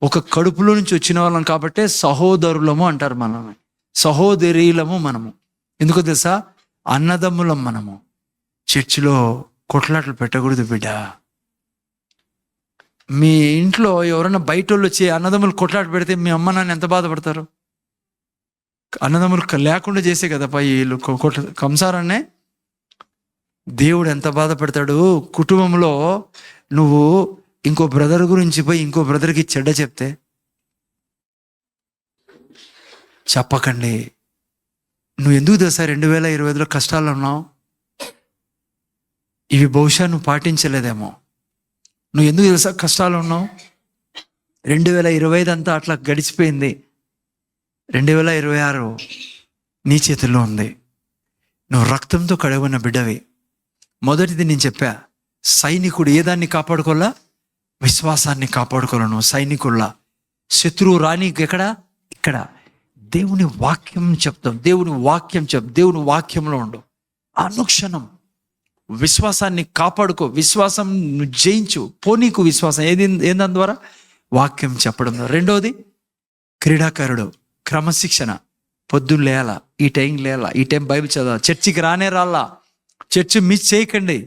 ఒక కడుపులో నుంచి వచ్చిన వాళ్ళం కాబట్టే సహోదరులము అంటారు మనల్ని, సహోదరీలము మనము. ఎందుకు తెలుసా? అన్నదమ్ములం మనము. చర్చిలో కొట్లాటలు పెట్టకూడదు బిడ్డ. మీ ఇంట్లో ఎవరైనా బయట వాళ్ళు వచ్చి అన్నదమ్ములు కొట్లాట పెడితే మీ అమ్మ నాన్న ఎంత బాధపడతారు? అన్నదమ్ములు లేకుండా చేసే కదా వీళ్ళు కంసారాన్నే. దేవుడు ఎంత బాధపడతాడు కుటుంబంలో. నువ్వు ఇంకో బ్రదర్ గురించి పోయి ఇంకో బ్రదర్కి చెడ్డ చెప్తే, చెప్పకండి. నువ్వు ఎందుకు తెలుసా 2025లో కష్టాల్లో ఉన్నావు? ఇవి బహుశా నువ్వు పాటించలేదేమో. నువ్వు ఎందుకు తెలుసా కష్టాలు ఉన్నావు? 2025 అంతా అట్లా గడిచిపోయింది. 2026 నీ చేతుల్లో ఉంది. నువ్వు రక్తంతో కడగబడిన బిడ్డవి. మొదటిది నేను చెప్పా, సైనికుడు ఏ దాన్ని కాపాడుకోవాలా? విశ్వాసాన్ని కాపాడుకోవాలి. నువ్వు సైనికుల్లా. శత్రువు రాని ఎక్కడ? ఇక్కడ. దేవుని వాక్యం చెప్తాం, దేవుని వాక్యం దేవుని వాక్యంలో ఉండు. అనుక్షణం విశ్వాసాన్ని కాపాడుకో. విశ్వాసం నువ్వు జయించు. పోనీకు విశ్వాసం ఏందని ద్వారా? వాక్యం చెప్పడం ద్వారా. రెండోది, క్రీడాకారుడు, క్రమశిక్షణ. పొద్దున్న లేయాలా, ఈ టైం లేయాలా, ఈ టైం బైబిల్ చదవాలి, చర్చికి రాలా. చర్చి మిస్ చేయకండి.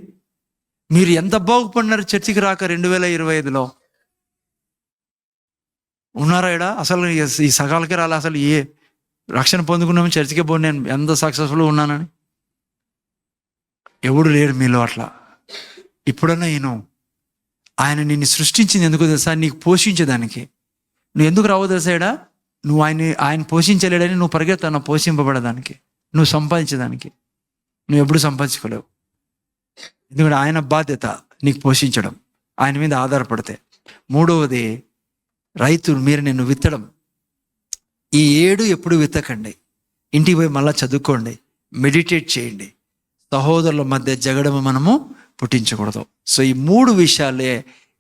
మీరు ఎంత బాగుపడినారు చర్చికి రాక 2025లో? ఉన్నారా ఇక్కడ? అసలు ఈ సకాలకే రాలే. అసలు ఏ రక్షణ పొందుకున్నాము, చర్చికే పోయి నేను ఎంత సక్సెస్ఫుల్గా ఉన్నానని. ఎవడు లేడు మీలో అట్లా. ఇప్పుడన్నా ఆయన నిన్ను సృష్టించింది ఎందుకు తెలుసా? నీకు పోషించేదానికి. నువ్వు ఎందుకు రావో తెలుసాడా? నువ్వు ఆయన పోషించలేడని నువ్వు పరిగెత్తాను పోషింపబడడానికి, నువ్వు సంపాదించేదానికి. నువ్వు ఎప్పుడు సంపాదించుకోలేవు. ఎందుకంటే ఆయన బాధ్యత నీకు పోషించడం, ఆయన మీద ఆధారపడితే. మూడవది, రైతు మీరు నిన్ను విత్తడం. ఈ 7 ఎప్పుడు విత్తకండి. ఇంటికి పోయి మళ్ళీ చదువుకోండి, మెడిటేట్ చేయండి. సహోదరుల మధ్య జగడము మనము పుట్టించకూడదు. సో ఈ 3 విషయాలే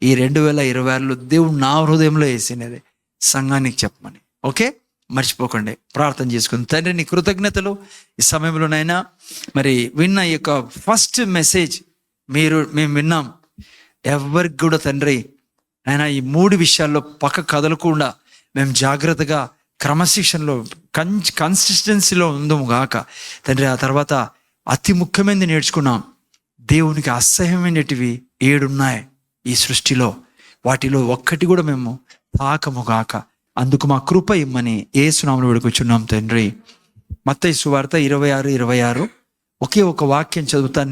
ఈ 2026లో దేవుడు నా హృదయంలో వేసినది సంఘానికి చెప్పమని. ఓకే, మర్చిపోకండి. ప్రార్థన చేసుకుని, తండ్రి నీ కృతజ్ఞతలు. ఈ సమయంలోనైనా మరి విన్న ఈ యొక్క ఫస్ట్ మెసేజ్ మేము విన్నాం. ఎవరికి కూడా తండ్రి అయినా ఈ 3 విషయాల్లో పక్క కదలకుండా మేము జాగ్రత్తగా క్రమశిక్షణలో కన్సిస్టెన్సీలో ఉందాము గాక తండ్రి. ఆ తర్వాత అతి ముఖ్యమైనది నేర్చుకున్నాం. దేవునికి అసహ్యమైనటివి 7 ఉన్నాయి ఈ సృష్టిలో. వాటిలో ఒక్కటి కూడా మేము తాకము గాక. అందుకు మా కృప ఇమ్మని యేసు నామములో వేడుకొచ్చున్నాం తండ్రి. మత్తయి సువార్త 26:26 ఒకే ఒక వాక్యం చదువుతాను.